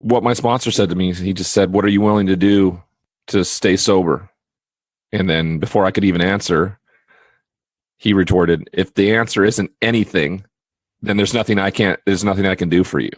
what my sponsor said to me. He just said, "What are you willing to do to stay sober?" And then before I could even answer, he retorted, "If the answer isn't anything, then there's nothing I can do for you."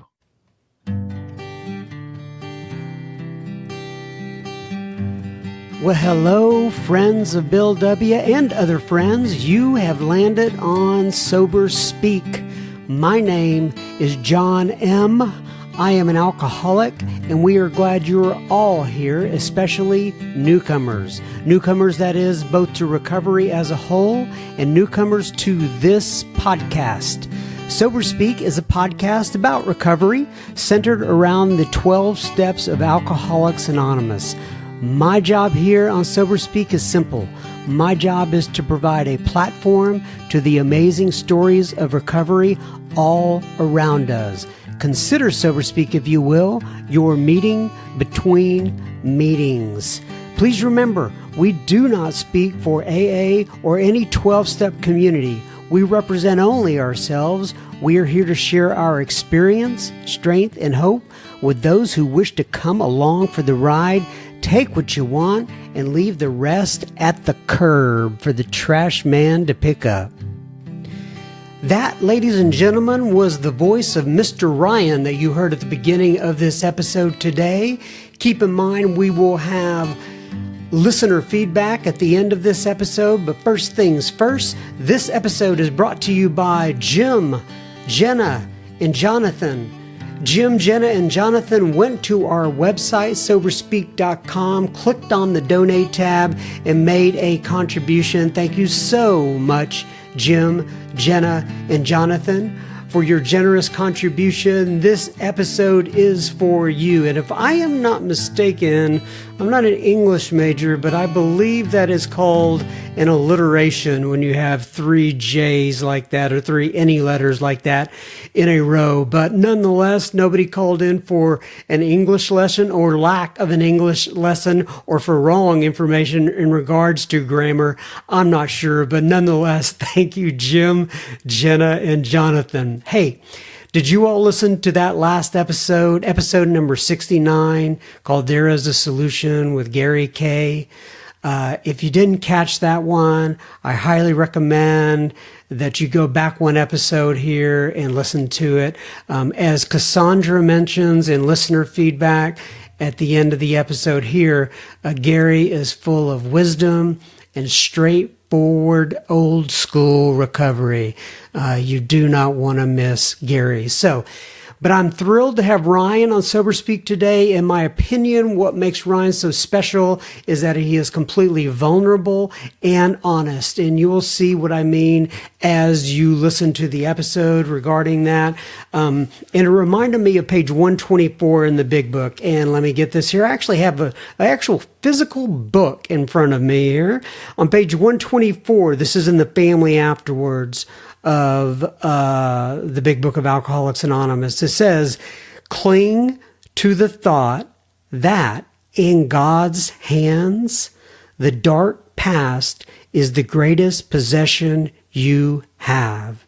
Well, hello, friends of Bill W. and other friends. You have landed on Sober Speak. My name is John M. I am an alcoholic, and we are glad you are all here, especially newcomers. Newcomers, that is, both to recovery as a whole and newcomers to this podcast. Sober Speak is a podcast about recovery centered around the 12 steps of Alcoholics Anonymous. My job here on Sober Speak is simple. My job is to provide a platform to the amazing stories of recovery all around us. Consider Sober Speak, if you will, your meeting between meetings. Please remember, we do not speak for AA or any 12-step community. We represent only ourselves. We are here to share our experience, strength, and hope with those who wish to come along for the ride. Take what you want and leave the rest at the curb for the trash man to pick up. That, ladies and gentlemen, was the voice of Mr. Ryan that you heard at the beginning of this episode today. Keep in mind, we will have listener feedback at the end of this episode, but first things first, this episode is brought to you by Jim, Jenna, and Jonathan. Jim, Jenna, and Jonathan went to our website, soberspeak.com, clicked on the donate tab, and made a contribution. Thank you so much, Jim, Jenna, and Jonathan, for your generous contribution. This episode is for you. And if I am not mistaken, I'm not an English major, but I believe that is called an alliteration when you have 3 J's like that or 3 any letters like that in a row. But nonetheless, nobody called in for an English lesson or lack of an English lesson or for wrong information in regards to grammar. I'm not sure, but nonetheless, thank you, Jim, Jenna, and Jonathan. Hey, did you all listen to that last episode number 69, called There Is a Solution with Gary K? If you didn't catch that one, I highly recommend that you go back one episode here and listen to it. As Cassandra mentions in listener feedback at the end of the episode here, Gary is full of wisdom and straightforward old school recovery. You do not want to miss Gary. But I'm thrilled to have Ryan on Sober Speak today. In my opinion, what makes Ryan so special is that he is completely vulnerable and honest. And you will see what I mean as you listen to the episode regarding that. And it reminded me of page 124 in the big book. And let me get this here. I actually have an actual physical book in front of me here. On page 124, this is in the Family Afterwards of the big book of Alcoholics Anonymous. It says, cling to the thought that in God's hands, the dark past is the greatest possession you have,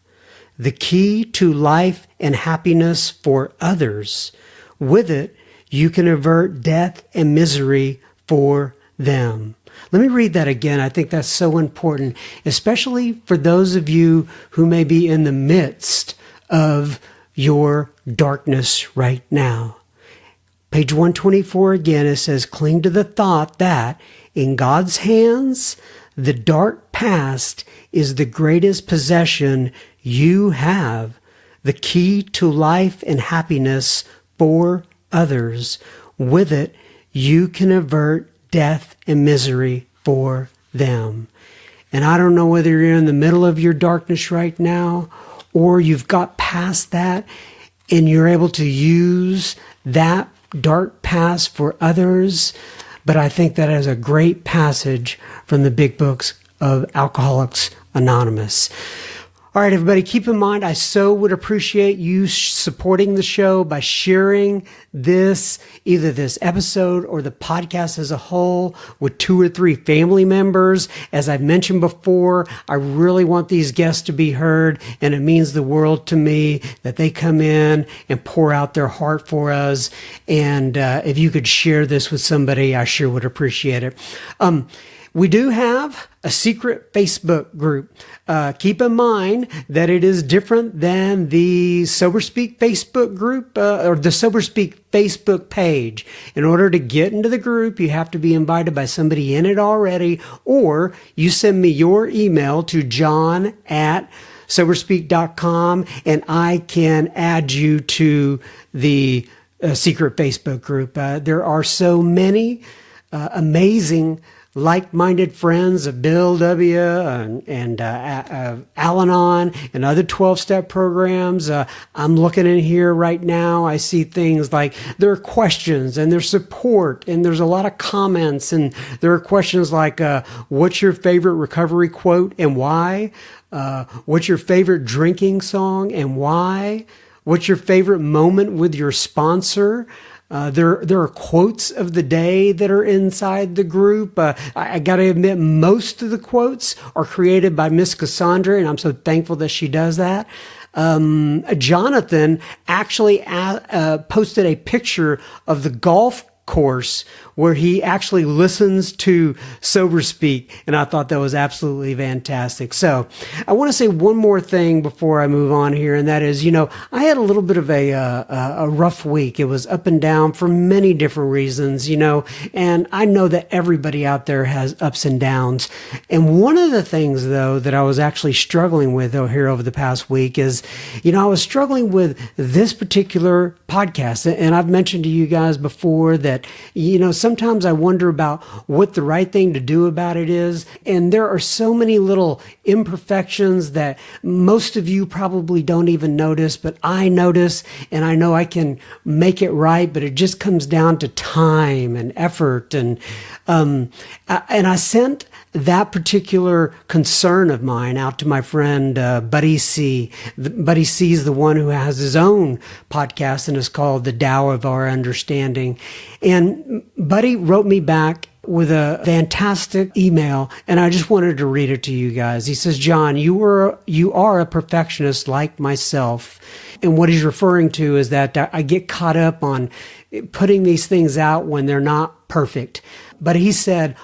the key to life and happiness for others. With it, you can avert death and misery for them. Let me read that again. I think that's so important, especially for those of you who may be in the midst of your darkness right now. Page 124 again, it says, cling to the thought that in God's hands, the dark past is the greatest possession you have, the key to life and happiness for others. With it, you can avert death and misery for them. And I don't know whether you're in the middle of your darkness right now or you've got past that and you're able to use that dark past for others. But I think that is a great passage from the big books of Alcoholics Anonymous. All right, everybody, keep in mind, I so would appreciate you supporting the show by sharing this, either this episode or the podcast as a whole, with 2 or 3 family members. As I've mentioned before, I really want these guests to be heard, and it means the world to me that they come in and pour out their heart for us. And if you could share this with somebody, I sure would appreciate it. We do have a secret Facebook group. Keep in mind that it is different than the Sober Speak Facebook group or the Sober Speak Facebook page. In order to get into the group, you have to be invited by somebody in it already, or you send me your email to john@soberspeak.com, and I can add you to the secret Facebook group. There are so many amazing like-minded friends of Bill W. and Al-Anon and other 12-step programs. I'm looking in here right now. I see things like there are questions and there's support and there's a lot of comments, and there are questions like, what's your favorite recovery quote and why? What's your favorite drinking song and why? What's your favorite moment with your sponsor? There are quotes of the day that are inside the group. I got to admit, most of the quotes are created by Miss Cassandra, and I'm so thankful that she does that. Jonathan actually posted a picture of the golf course where he actually listens to Sober Speak, and I thought that was absolutely fantastic. So I want to say one more thing before I move on here, and that is, I had a little bit of a rough week. It was up and down for many different reasons, and I know that everybody out there has ups and downs. And one of the things, though, that I was actually struggling with here over the past week is, I was struggling with this particular podcast. And I've mentioned to you guys before that, sometimes I wonder about what the right thing to do about it is. And there are so many little imperfections that most of you probably don't even notice, but I notice, and I know I can make it right, but it just comes down to time and effort. And I sent that particular concern of mine out to my friend, Buddy C. Buddy C is the one who has his own podcast and is called The Tao of Our Understanding. And Buddy wrote me back with a fantastic email, and I just wanted to read it to you guys. He says, John, you are a perfectionist like myself. And what he's referring to is that I get caught up on putting these things out when they're not perfect. But he said,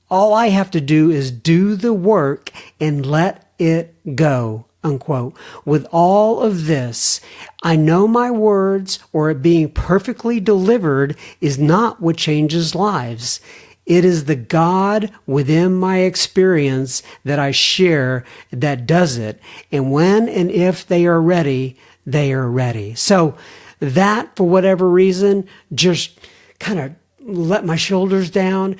all I have to do is do the work and let it go, unquote. With all of this, I know my words or it being perfectly delivered is not what changes lives. It is the God within my experience that I share that does it. And when and if they are ready, they are ready. So that, for whatever reason, just kind of let my shoulders down.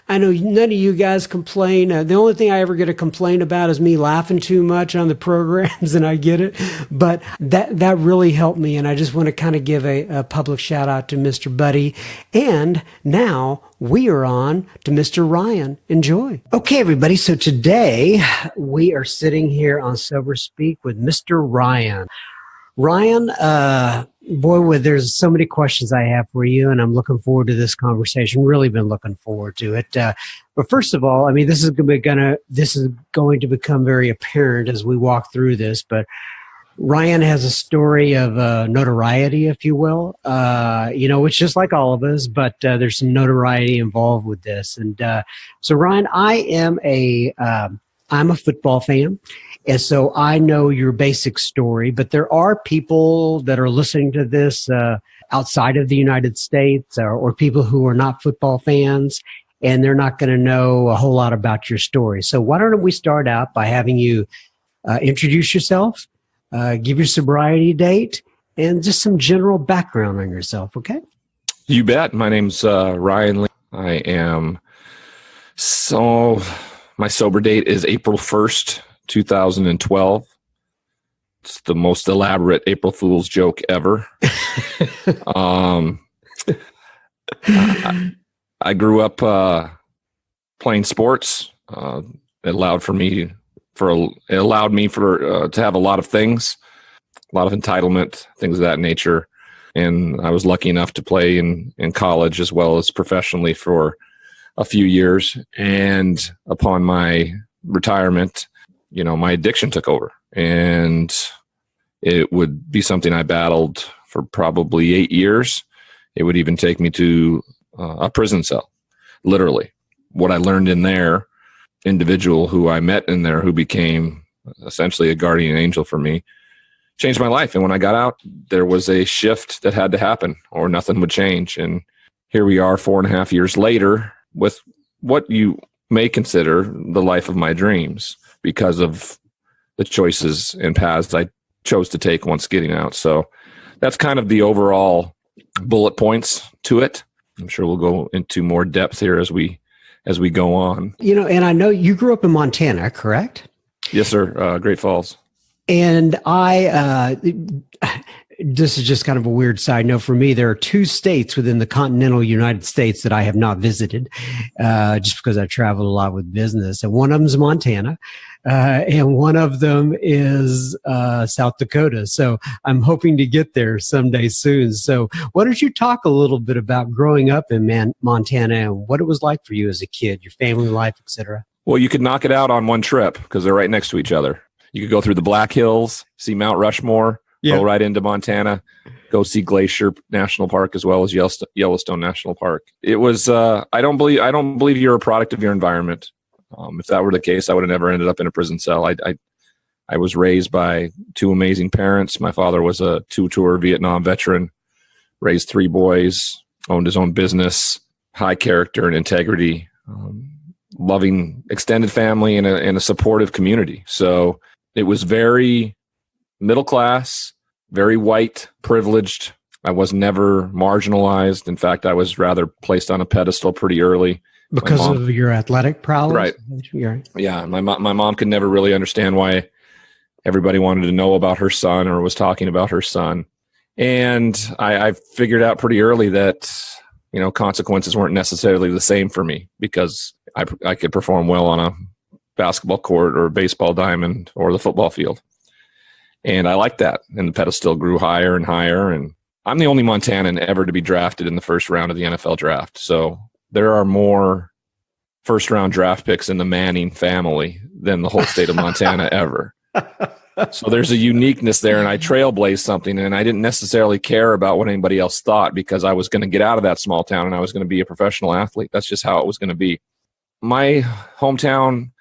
I know none of you guys complain. The only thing I ever get a complaint about is me laughing too much on the programs, and I get it. But that really helped me, and I just want to kind of give a public shout out to Mr. Buddy. And now we are on to Mr. Ryan. Enjoy. Okay, everybody. So today we are sitting here on Sober Speak with Mr. Ryan. Ryan, there's so many questions I have for you, and I'm looking forward to this conversation. Really been looking forward to it. But first of all, this is going to become very apparent as we walk through this. But Ryan has a story of notoriety, if you will. It's just like all of us, but there's some notoriety involved with this. And so, Ryan, I'm a football fan. And so I know your basic story, but there are people that are listening to this outside of the United States or people who are not football fans, and they're not going to know a whole lot about your story. So why don't we start out by having you introduce yourself, give your sobriety date, and just some general background on yourself, okay? You bet. My name's Ryan Lee. My sober date is April 1st, 2012. It's the most elaborate April Fool's joke ever. I grew up playing sports. It allowed for me it allowed me to have a lot of things, a lot of entitlement, things of that nature. And I was lucky enough to play in college as well as professionally for a few years. And upon my retirement, my addiction took over, and it would be something I battled for probably 8 years. It would even take me to a prison cell, literally. What I learned in there, individual who I met in there, who became essentially a guardian angel for me, changed my life. And when I got out, there was a shift that had to happen or nothing would change. And here we are 4.5 years later with what you may consider the life of my dreams because of the choices and paths I chose to take once getting out. So that's kind of the overall bullet points to it. I'm sure we'll go into more depth here as we go on. And I know you grew up in Montana, correct? Yes, sir. Great Falls. And this is just kind of a weird side note for me. There are 2 states within the continental United States that I have not visited, just because I travel a lot with business. And one of them is Montana, and one of them is South Dakota. So I'm hoping to get there someday soon. So why don't you talk a little bit about growing up in Montana and what it was like for you as a kid, your family life, etc. Well, you could knock it out on one trip because they're right next to each other. You could go through the Black Hills, see Mount Rushmore, go right into Montana, go see Glacier National Park as well as Yellowstone National Park. It was I don't believe you're a product of your environment. If that were the case, I would have never ended up in a prison cell. I was raised by 2 amazing parents. My father was a 2-tour Vietnam veteran, raised 3 boys, owned his own business, high character and integrity, loving extended family and a supportive community. So it was very middle class, very white, privileged. I was never marginalized. In fact, I was rather placed on a pedestal pretty early. Because of your athletic prowess? Right. Yeah. My mom could never really understand why everybody wanted to know about her son or was talking about her son. And I figured out pretty early that, consequences weren't necessarily the same for me because I could perform well on a basketball court or a baseball diamond or the football field. And I liked that. And the pedestal grew higher and higher. And I'm the only Montanan ever to be drafted in the first round of the NFL draft. So there are more first round draft picks in the Manning family than the whole state of Montana ever. So there's a uniqueness there. And I trailblazed something. And I didn't necessarily care about what anybody else thought because I was going to get out of that small town and I was going to be a professional athlete. That's just how it was going to be. My hometown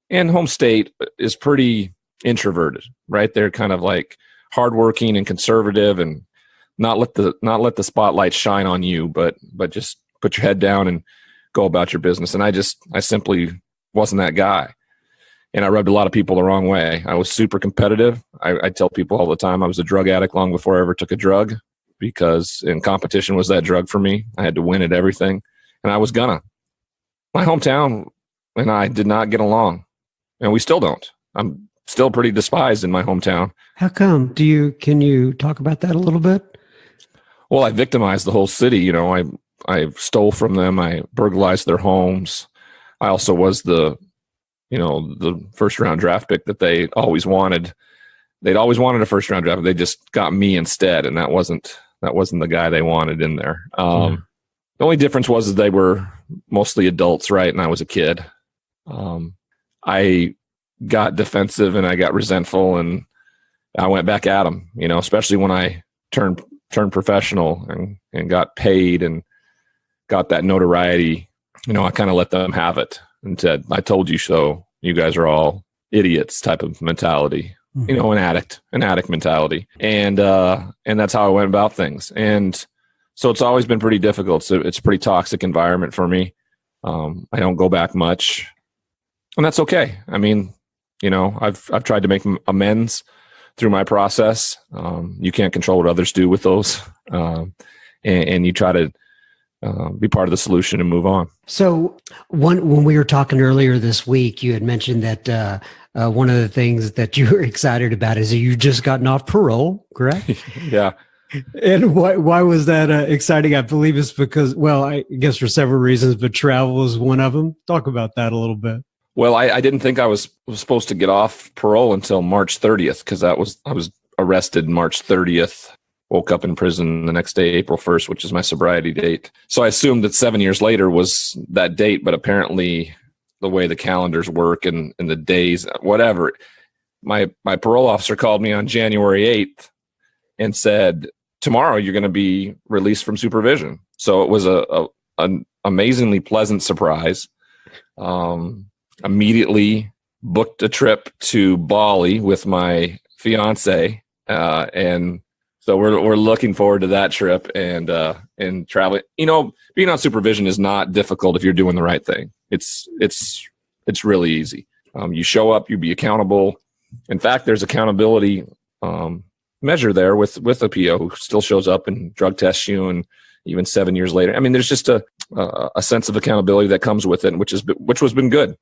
and home state is pretty introverted, right? They're kind of like hardworking and conservative and not let the spotlight shine on you, but just put your head down and go about your business. And I simply wasn't that guy. And I rubbed a lot of people the wrong way. I was super competitive. I tell people all the time I was a drug addict long before I ever took a drug because competition was that drug for me. I had to win at everything. And I was gonna. My hometown and I did not get along. And we still don't. I'm still pretty despised in my hometown. How come? Can you talk about that a little bit? Well, I victimized the whole city. I stole from them. I burglarized their homes. I also was the first round draft pick that they always wanted. They'd always wanted a first round draft. They just got me instead. And that wasn't the guy they wanted in there. The only difference was they were mostly adults, right? And I was a kid. I got defensive and I got resentful and I went back at them, especially when I turned professional and got paid and got that notoriety. I kind of let them have it and said, I told you so. You guys are all idiots type of mentality, an addict mentality. And that's how I went about things. And so it's always been pretty difficult. So it's a pretty toxic environment for me. I don't go back much. And that's okay. I mean, I've tried to make amends through my process. You can't control what others do with those. And you try to be part of the solution and move on. So when we were talking earlier this week, you had mentioned that one of the things that you were excited about is that you just gotten off parole, correct? Yeah. And why was that exciting? I believe it's because, I guess for several reasons, but travel is one of them. Talk about that a little bit. Well, I didn't think I was supposed to get off parole until March 30th because I was arrested March 30th, woke up in prison the next day, April 1st, which is my sobriety date. So I assumed that 7 years later was that date, but apparently the way the calendars work and the days, whatever, my parole officer called me on January 8th and said, tomorrow you're going to be released from supervision. So it was an amazingly pleasant surprise. Immediately booked a trip to Bali with my fiance, and so we're looking forward to that trip and traveling. Being on supervision is not difficult if you're doing the right thing. It's really easy. You show up, you be accountable. In fact, there's accountability measure there with a PO who still shows up and drug tests you, and even 7 years later. I mean, there's just a sense of accountability that comes with it, which has been good.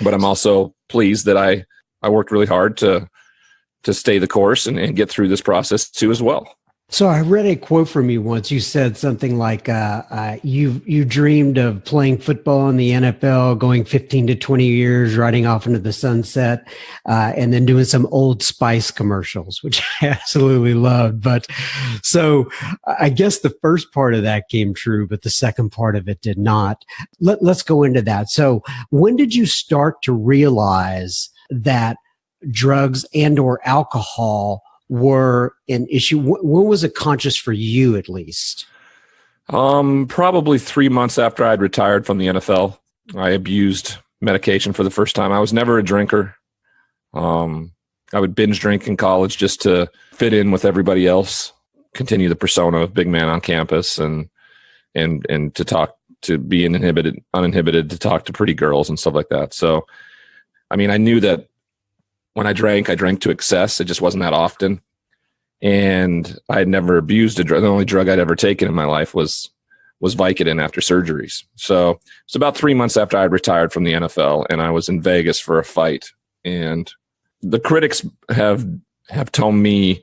But I'm also pleased that I worked really hard to stay the course and get through this process too as well. So I read a quote from you once. You said something like, you dreamed of playing football in the NFL, going 15 to 20 years, riding off into the sunset, and then doing some Old Spice commercials, which I absolutely loved. But so I guess the first part of that came true, but the second part of it did not. Let's go into that. So when did you start to realize that drugs and or alcohol were an issue? When was it conscious for you, at least? Probably 3 months after I'd retired from the NFL. I abused medication for the first time. I was never a drinker. I would binge drink in college just to fit in with everybody else, continue the persona of big man on campus, and to be uninhibited, to talk to pretty girls and stuff like that. So, I mean, I knew that when I drank to excess. It just wasn't that often. And I had never abused a drug. The only drug I'd ever taken in my life was Vicodin after surgeries. So it's about 3 months after I retired from the NFL, and I was in Vegas for a fight. And the critics have told me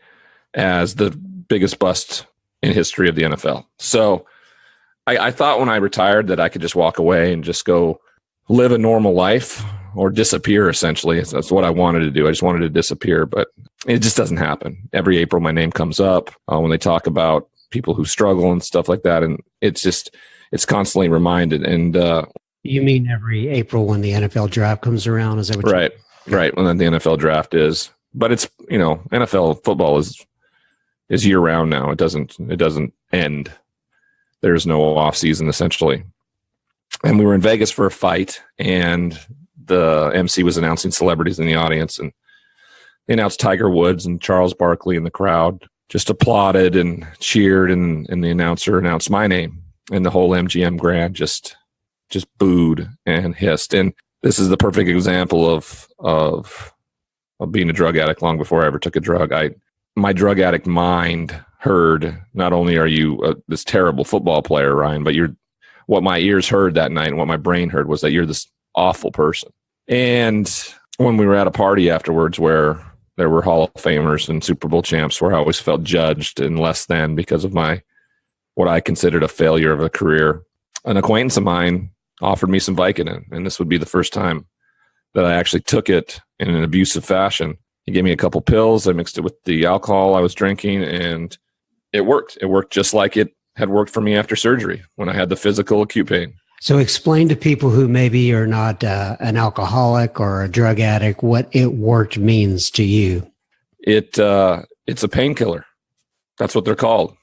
as the biggest bust in history of the NFL. So I thought when I retired that I could just walk away and just go live a normal life or disappear, essentially. That's what I wanted to do. I just wanted to disappear, but it just doesn't happen. Every April, my name comes up when they talk about people who struggle and stuff like that. And it's constantly reminded. And you mean every April when the NFL draft comes around? Is that what right? Right. When the NFL draft is, but it's, NFL football is year round now. It doesn't end. There's no off season essentially. And we were in Vegas for a fight, and the MC was announcing celebrities in the audience, and they announced Tiger Woods, and Charles Barkley in the crowd just applauded and cheered, and the announcer announced my name, and the whole MGM Grand just booed and hissed. And this is the perfect example of being a drug addict long before I ever took a drug. My drug addict mind heard, not only are you this terrible football player, Ryan, but what my ears heard that night and what my brain heard was that you're this awful person. And when we were at a party afterwards where there were Hall of Famers and Super Bowl champs, where I always felt judged and less than because of what I considered a failure of a career, an acquaintance of mine offered me some Vicodin, and this would be the first time that I actually took it in an abusive fashion. He gave me a couple pills. I mixed it with the alcohol I was drinking, and it worked. It worked just like it had worked for me after surgery when I had the physical acute pain. So explain to people who maybe are not an alcoholic or a drug addict what it worked means to you. It's a painkiller. That's what they're called.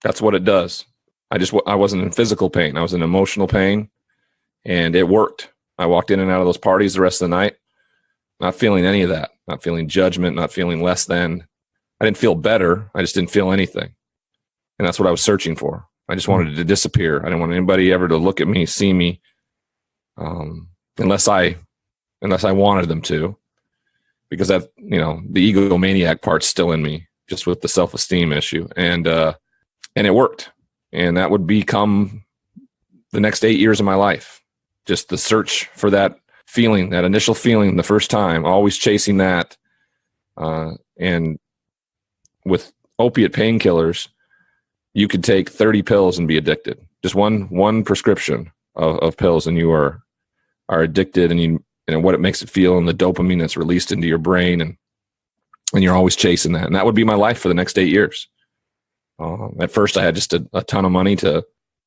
That's what it does. I wasn't in physical pain. I was in emotional pain, and it worked. I walked in and out of those parties the rest of the night, not feeling any of that, not feeling judgment, not feeling less than. I didn't feel better. I just didn't feel anything. And that's what I was searching for. I just wanted it to disappear. I didn't want anybody ever to look at me, see me, unless I wanted them to, because that, the egomaniac part's still in me, just with the self-esteem issue. And it worked. And that would become the next 8 years of my life. Just the search for that feeling, that initial feeling the first time, always chasing that. And with opiate painkillers, you could take 30 pills and be addicted. Just one prescription of pills, and you are addicted, and and what it makes it feel and the dopamine that's released into your brain. And you're always chasing that. And that would be my life for the next 8 years. At first I had just a ton of money to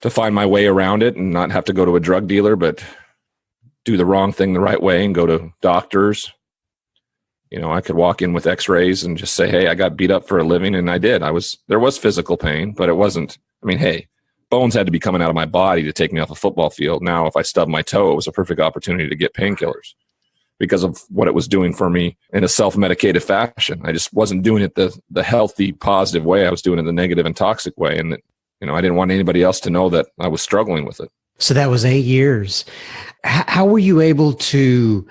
find my way around it and not have to go to a drug dealer, but do the wrong thing the right way and go to doctors. I could walk in with x-rays and just say, hey, I got beat up for a living. And I did. There was physical pain, but it wasn't, hey, bones had to be coming out of my body to take me off a football field. Now, if I stubbed my toe, it was a perfect opportunity to get painkillers because of what it was doing for me in a self-medicated fashion. I just wasn't doing it the healthy, positive way. I was doing it the negative and toxic way. And, I didn't want anybody else to know that I was struggling with it. So that was 8 years. How were you able to,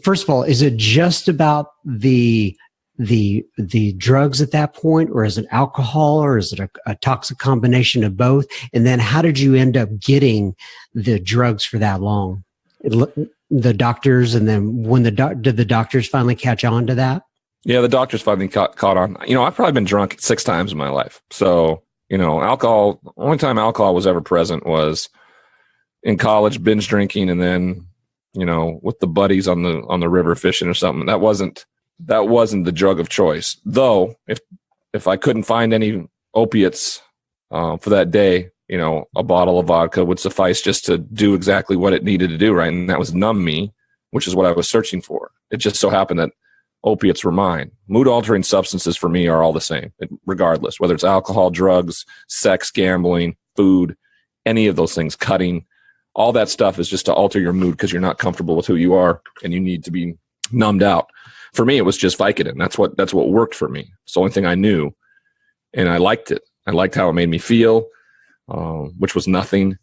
first of all, is it just about the drugs at that point, or is it alcohol, or is it a toxic combination of both? And then how did you end up getting the drugs for that long? The doctors, and then did the doctors finally catch on to that? Yeah, the doctors finally caught on. I've probably been drunk 6 times in my life. So, alcohol, the only time alcohol was ever present was in college, binge drinking, and then, with the buddies on the river fishing or something. That wasn't the drug of choice. Though, if I couldn't find any opiates for that day, a bottle of vodka would suffice just to do exactly what it needed to do, right? And that was numb me, which is what I was searching for. It just so happened that opiates were mine. Mood-altering substances for me are all the same, regardless, whether it's alcohol, drugs, sex, gambling, food, any of those things, cutting. All that stuff is just to alter your mood because you're not comfortable with who you are and you need to be numbed out. For me, it was just Vicodin. That's what worked for me. It's the only thing I knew, and I liked it. I liked how it made me feel, which was nothing,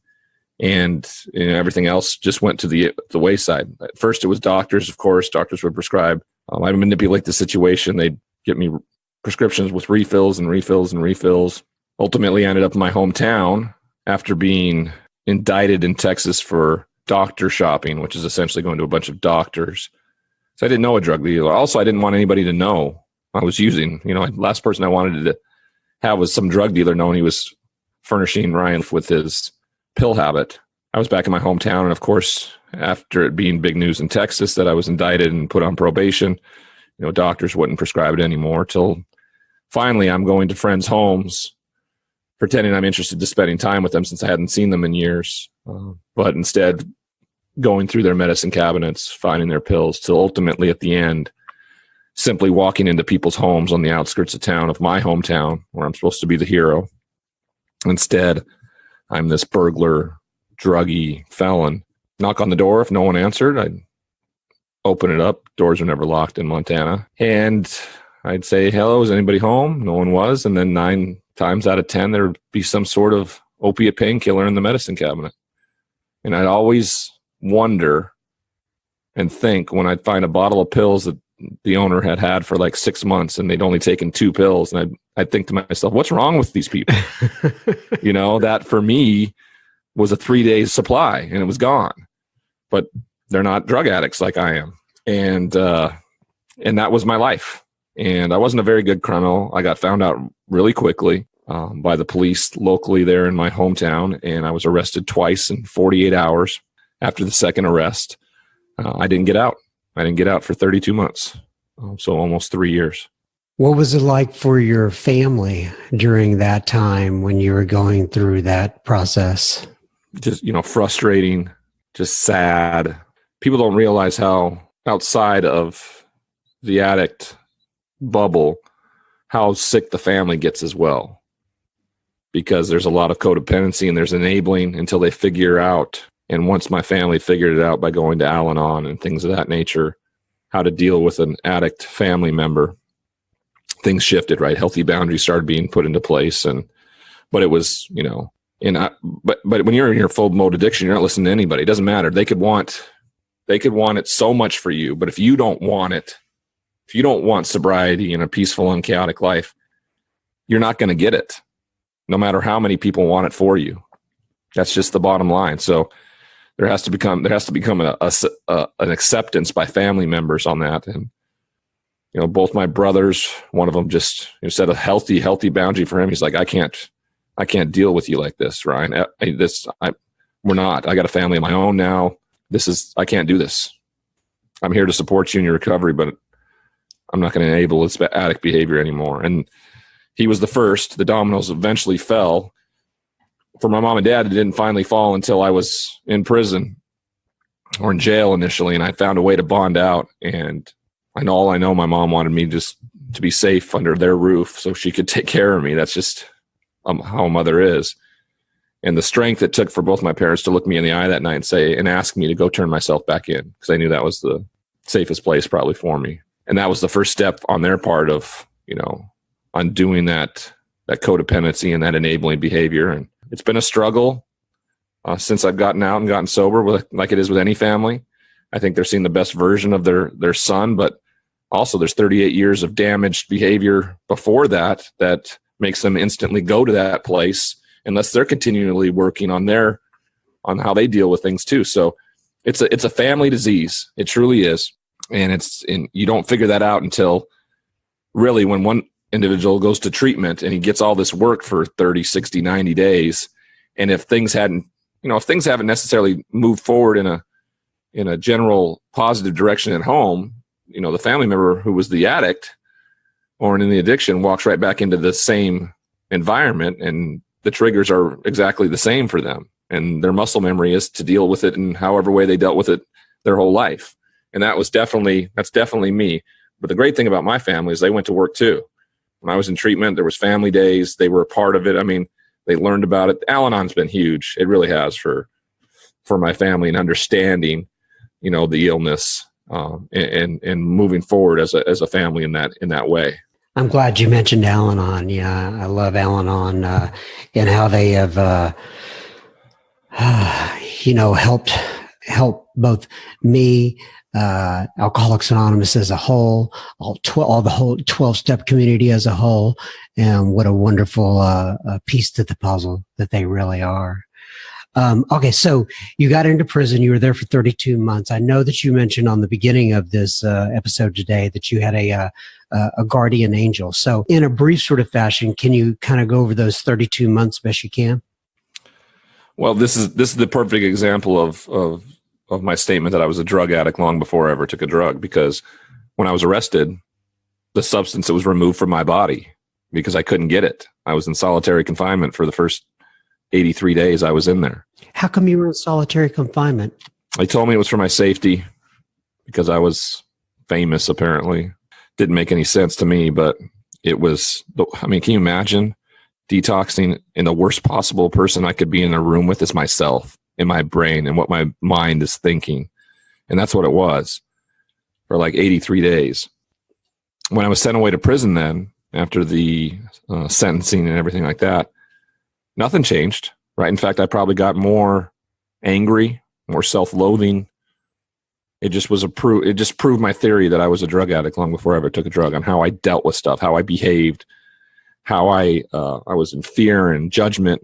and everything else just went to the wayside. At first, it was doctors. Of course, doctors would prescribe. I would manipulate the situation. They'd get me prescriptions with refills and refills and refills. Ultimately, I ended up in my hometown after being indicted in Texas for doctor shopping, which is essentially going to a bunch of doctors. So I didn't know a drug dealer. Also, I didn't want anybody to know I was using. Last person I wanted to have was some drug dealer knowing he was furnishing Ryan with his pill habit. I was back in my hometown, and of course, after it being big news in Texas that I was indicted and put on probation, doctors wouldn't prescribe it anymore till finally I'm going to friends' homes, pretending I'm interested in spending time with them since I hadn't seen them in years, but instead going through their medicine cabinets, finding their pills, till ultimately at the end, simply walking into people's homes on the outskirts of town, of my hometown, where I'm supposed to be the hero. Instead, I'm this burglar, druggie felon. Knock on the door. If no one answered, I'd open it up. Doors are never locked in Montana. And I'd say, hello, is anybody home? No one was. And then 9 times out of 10, there would be some sort of opiate painkiller in the medicine cabinet. And I'd always wonder and think when I'd find a bottle of pills that the owner had had for like 6 months and they'd only taken 2 pills. And I'd think to myself, what's wrong with these people? That for me was a 3-day supply and it was gone. But they're not drug addicts like I am. And that was my life. And I wasn't a very good criminal. I got found out really quickly by the police locally there in my hometown. And I was arrested twice in 48 hours. After the second arrest, I didn't get out. I didn't get out for 32 months. So almost 3 years. What was it like for your family during that time when you were going through that process? Just, frustrating, just sad. People don't realize how outside of the addict bubble, how sick the family gets as well. Because there's a lot of codependency and there's enabling until they figure out. And once my family figured it out by going to Al-Anon and things of that nature, how to deal with an addict family member, things shifted, right? Healthy boundaries started being put into place. But it was, but when you're in your full mode addiction, you're not listening to anybody. It doesn't matter. They could want it so much for you, but if you don't want it, if you don't want sobriety and a peaceful, unchaotic life, you're not going to get it, no matter how many people want it for you. That's just the bottom line. So there has to become an acceptance by family members on that. And both my brothers, one of them just set a healthy boundary for him. He's like, I can't deal with you like this, Ryan. We're not. I got a family of my own now. I can't do this. I'm here to support you in your recovery, but I'm not going to enable this addict behavior anymore. And he was the first. The dominoes eventually fell. For my mom and dad, it didn't finally fall until I was in prison or in jail initially, and I found a way to bond out. And I know my mom wanted me just to be safe under their roof so she could take care of me. That's just how a mother is. And the strength it took for both my parents to look me in the eye that night and ask me to go turn myself back in, because I knew that was the safest place probably for me. And that was the first step on their part of, undoing that codependency and that enabling behavior. And it's been a struggle since I've gotten out and gotten sober, like it is with any family. I think they're seeing the best version of their son, but also there's 38 years of damaged behavior before that makes them instantly go to that place unless they're continually working on how they deal with things too. So it's a family disease. It truly is. And you don't figure that out until really when one individual goes to treatment and he gets all this work for 30, 60, 90 days. And if things haven't necessarily moved forward in a general positive direction at home, the family member who was the addict or in the addiction walks right back into the same environment, and the triggers are exactly the same for them. And their muscle memory is to deal with it in however way they dealt with it their whole life. And that's definitely me. But the great thing about my family is they went to work too. When I was in treatment, there was family days. They were a part of it. I mean, they learned about it. Al-Anon's been huge. It really has for my family and understanding, the illness and moving forward as a family in that way. I'm glad you mentioned Al-Anon. Yeah, I love Al-Anon and how they have, helped both me, Alcoholics Anonymous as a whole, the whole 12-step community as a whole, and what a wonderful piece to the puzzle that they really are. Okay, so you got into prison. You were there for 32 months. I know that you mentioned on the beginning of this episode today that you had a guardian angel. So in a brief sort of fashion, can you kind of go over those 32 months best you can? Well, this is the perfect example of my statement that I was a drug addict long before I ever took a drug, because when I was arrested, the substance was removed from my body because I couldn't get it. I was in solitary confinement for the first 83 days I was in there. How come you were in solitary confinement? They told me it was for my safety because I was famous, apparently. Didn't make any sense to me, but it was, can you imagine detoxing, and the worst possible person I could be in a room with is myself, in my brain, and what my mind is thinking. And that's what it was for like 83 days. When I was sent away to prison then, after the sentencing and everything like that, nothing changed, right? In fact, I probably got more angry, more self-loathing. It just proved my theory that I was a drug addict long before I ever took a drug, on how I dealt with stuff, how I behaved, how I was in fear and judgment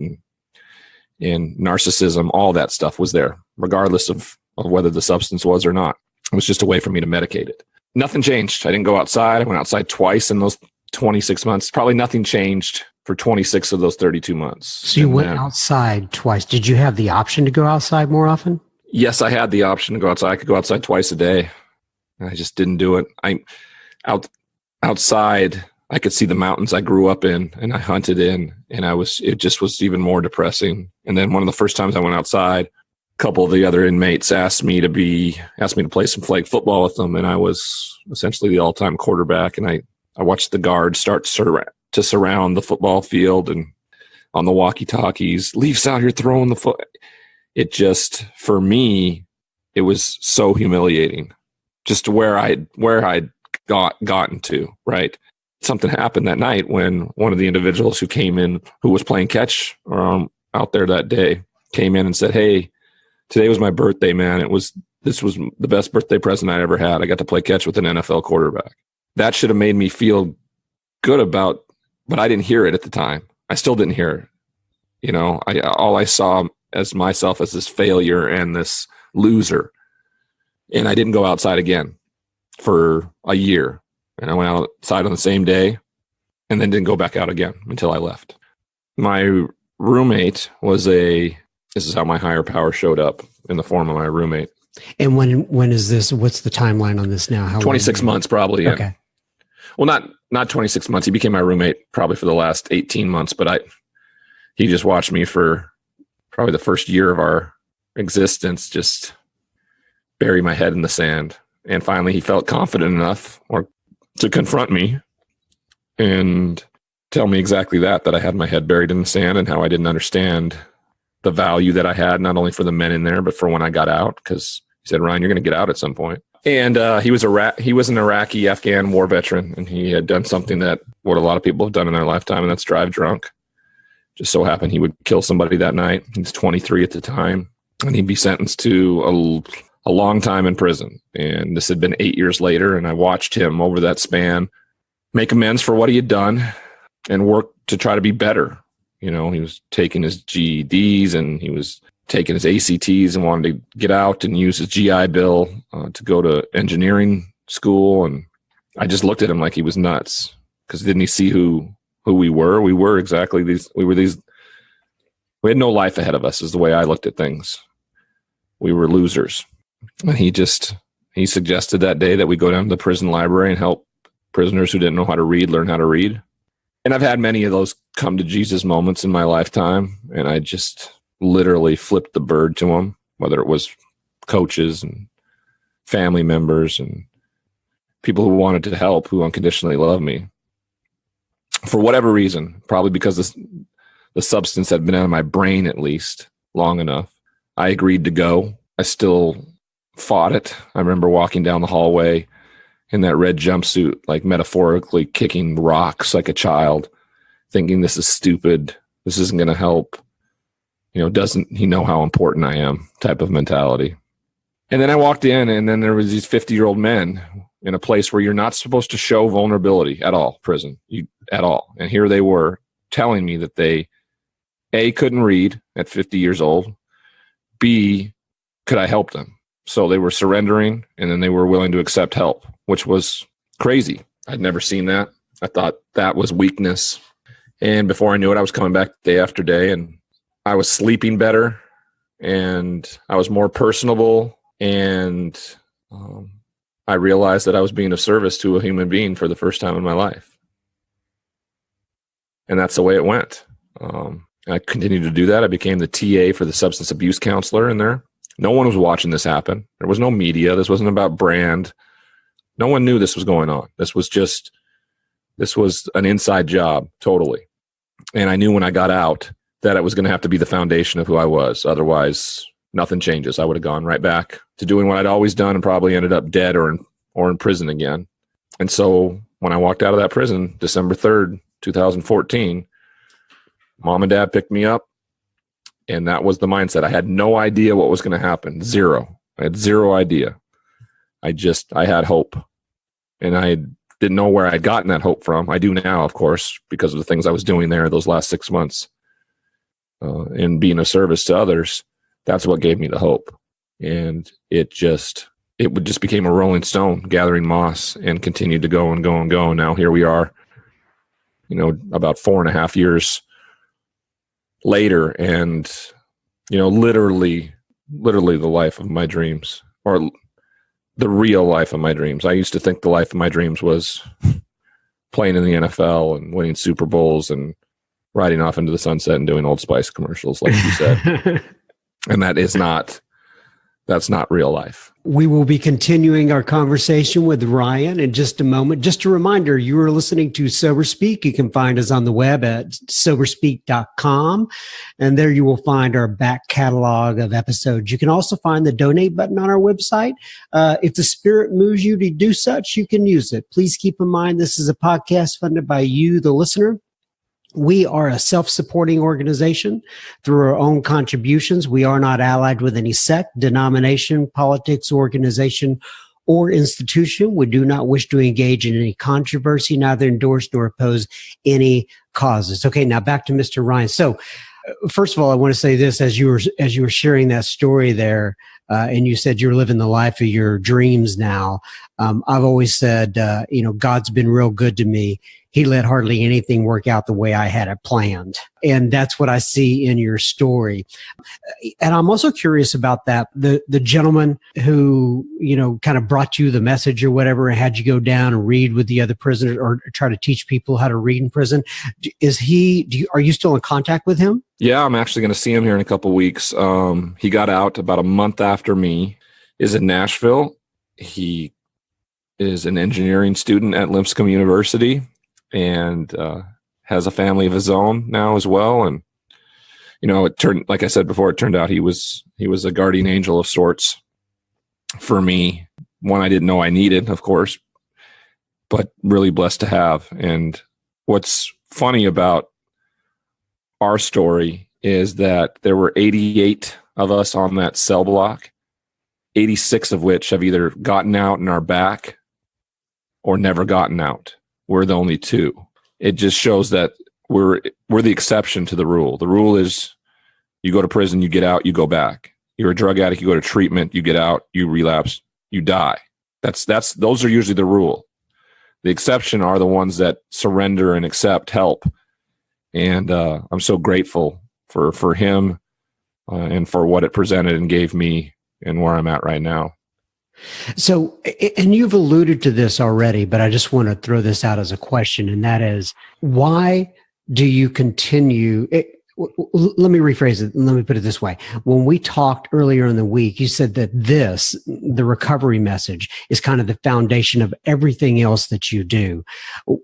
and narcissism. All that stuff was there, regardless of whether the substance was or not. It was just a way for me to medicate it. Nothing changed. I didn't go outside. I went outside twice in those 26 months. Probably nothing changed for 26 of those 32 months. So you went outside twice. Did you have the option to go outside more often? Yes, I had the option to go outside. I could go outside twice a day. I just didn't do it. Outside, I could see the mountains I grew up in and I hunted in, and it just was even more depressing. And then one of the first times I went outside, a couple of the other inmates asked me to play some flag football with them. And I was essentially the all-time quarterback. And I watched the guards start to surround the football field, and on the walkie-talkies, Leafs out here throwing the foot. It just, for me, it was so humiliating, just to where I'd gotten to, right? Something happened that night when one of the individuals who came in, who was playing catch out there that day, came in and said, "Hey, today was my birthday, man. This was the best birthday present I ever had. I got to play catch with an NFL quarterback." That should have made me feel good about, but I didn't hear it at the time. I still didn't hear it. All I saw as myself as this failure and this loser. And I didn't go outside again for a year. And I went outside on the same day and then didn't go back out again until I left. My roommate this is how my higher power showed up in the form of my roommate. And when is this? What's the timeline on this now? How 26 months probably. Yeah. Okay. Well, not 26 months. He became my roommate probably for the last 18 months, but he just watched me for probably the first year of our existence, just bury my head in the sand. And finally he felt confident enough to confront me and tell me exactly that I had my head buried in the sand and how I didn't understand the value that I had, not only for the men in there, but for when I got out. Because he said, Ryan, you're going to get out at some point. And he was an Iraqi Afghan war veteran, and he had done something that what a lot of people have done in their lifetime, and that's drive drunk. Just so happened he would kill somebody that night. He was 23 at the time, and he'd be sentenced to a long time in prison. And this had been 8 years later, and I watched him over that span make amends for what he had done and work to try to be better. You know, he was taking his GEDs and he was taking his ACTs and wanted to get out and use his GI Bill to go to engineering school. And I just looked at him like he was nuts, because didn't he see who we were? We were exactly these. We had no life ahead of us, is the way I looked at things. We were losers. And he suggested that day that we go down to the prison library and help prisoners who didn't know how to read learn how to read. And I've had many of those come to Jesus moments in my lifetime, and I just literally flipped the bird to them, whether it was coaches and family members and people who wanted to help, who unconditionally loved me. For whatever reason, probably because the substance had been out of my brain at least long enough, I agreed to go. I still fought it. I remember walking down the hallway in that red jumpsuit, like metaphorically kicking rocks like a child, thinking this is stupid. This isn't going to help. You know, doesn't he know how important I am type of mentality. And then I walked in, and then there was these 50-year-old men in a place where you're not supposed to show vulnerability at all, prison, at all. And here they were telling me that they, A, couldn't read at 50 years old, B, could I help them? So they were surrendering, and then they were willing to accept help, which was crazy. I'd never seen that. I thought that was weakness. And before I knew it, I was coming back day after day, and I was sleeping better, and I was more personable, and I realized that I was being of service to a human being for the first time in my life. And that's the way it went. I continued to do that. I became the TA for the substance abuse counselor in there. No one was watching this happen. There was no media. This wasn't about brand. No one knew this was going on. This was an inside job, totally. And I knew when I got out that it was going to have to be the foundation of who I was. Otherwise, nothing changes. I would have gone right back to doing what I'd always done and probably ended up dead or in prison again. And so when I walked out of that prison, December 3rd, 2014, Mom and Dad picked me up, and that was the mindset. I had no idea what was going to happen. Zero. I had zero idea. I had hope, and I didn't know where I'd gotten that hope from. I do now, of course, because of the things I was doing there those last 6 months and being of service to others. That's what gave me the hope. And it just became a rolling stone, gathering moss, and continued to go and go and go. And now here we are, about 4.5 years later, and, literally the life of my dreams, or the real life of my dreams. I used to think the life of my dreams was playing in the NFL and winning Super Bowls and riding off into the sunset and doing Old Spice commercials, like you said. And that's not real life. We will be continuing our conversation with Ryan in just a moment. Just a reminder, you are listening to Sober Speak. You can find us on the web at soberspeak.com. And there you will find our back catalog of episodes. You can also find the donate button on our website. If the Spirit moves you to do such, you can use it. Please keep in mind, this is a podcast funded by you, the listener. We are a self-supporting organization through our own contributions. We are not allied with any sect, denomination, politics, organization, or institution. We do not wish to engage in any controversy, neither endorse nor oppose any causes. Okay, now back to Mr. Ryan. So, first of all, I want to say this: as you were sharing that story there, and you said you're living the life of your dreams now. I've always said, God's been real good to me. He let hardly anything work out the way I had it planned. And that's what I see in your story. And I'm also curious about that. The gentleman who, kind of brought you the message or whatever and had you go down and read with the other prisoners or try to teach people how to read in prison. Are you still in contact with him? Yeah, I'm actually going to see him here in a couple of weeks. He got out about a month after me, is in Nashville. He is an engineering student at Lipscomb University and has a family of his own now as well. And, like I said before, it turned out he was a guardian angel of sorts for me. One I didn't know I needed, of course, but really blessed to have. And what's funny about our story is that there were 88 of us on that cell block, 86 of which have either gotten out and are back or never gotten out. We're the only two. It just shows that we're the exception to the rule. The rule is you go to prison, you get out, you go back. You're a drug addict, you go to treatment, you get out, you relapse, you die. Those are usually the rule. The exception are the ones that surrender and accept help. And I'm so grateful for him and for what it presented and gave me and where I'm at right now. So, and you've alluded to this already, but I just want to throw this out as a question, and that is, why do you continue? Let me rephrase it. Let me put it this way. When we talked earlier in the week, you said that the recovery message, is kind of the foundation of everything else that you do.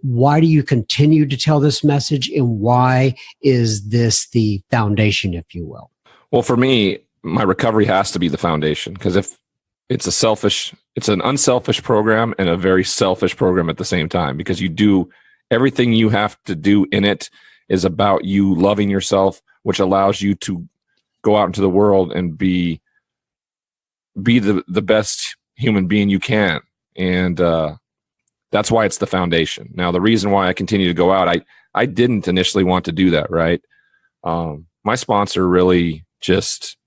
Why do you continue to tell this message, and why is this the foundation, if you will? Well, for me, my recovery has to be the foundation, because if it's an unselfish program and a very selfish program at the same time, because you do everything you have to do in it is about you loving yourself, which allows you to go out into the world and be the best human being you can. And that's why it's the foundation. Now, the reason why I continue to go out, I didn't initially want to do that, right? My sponsor really just,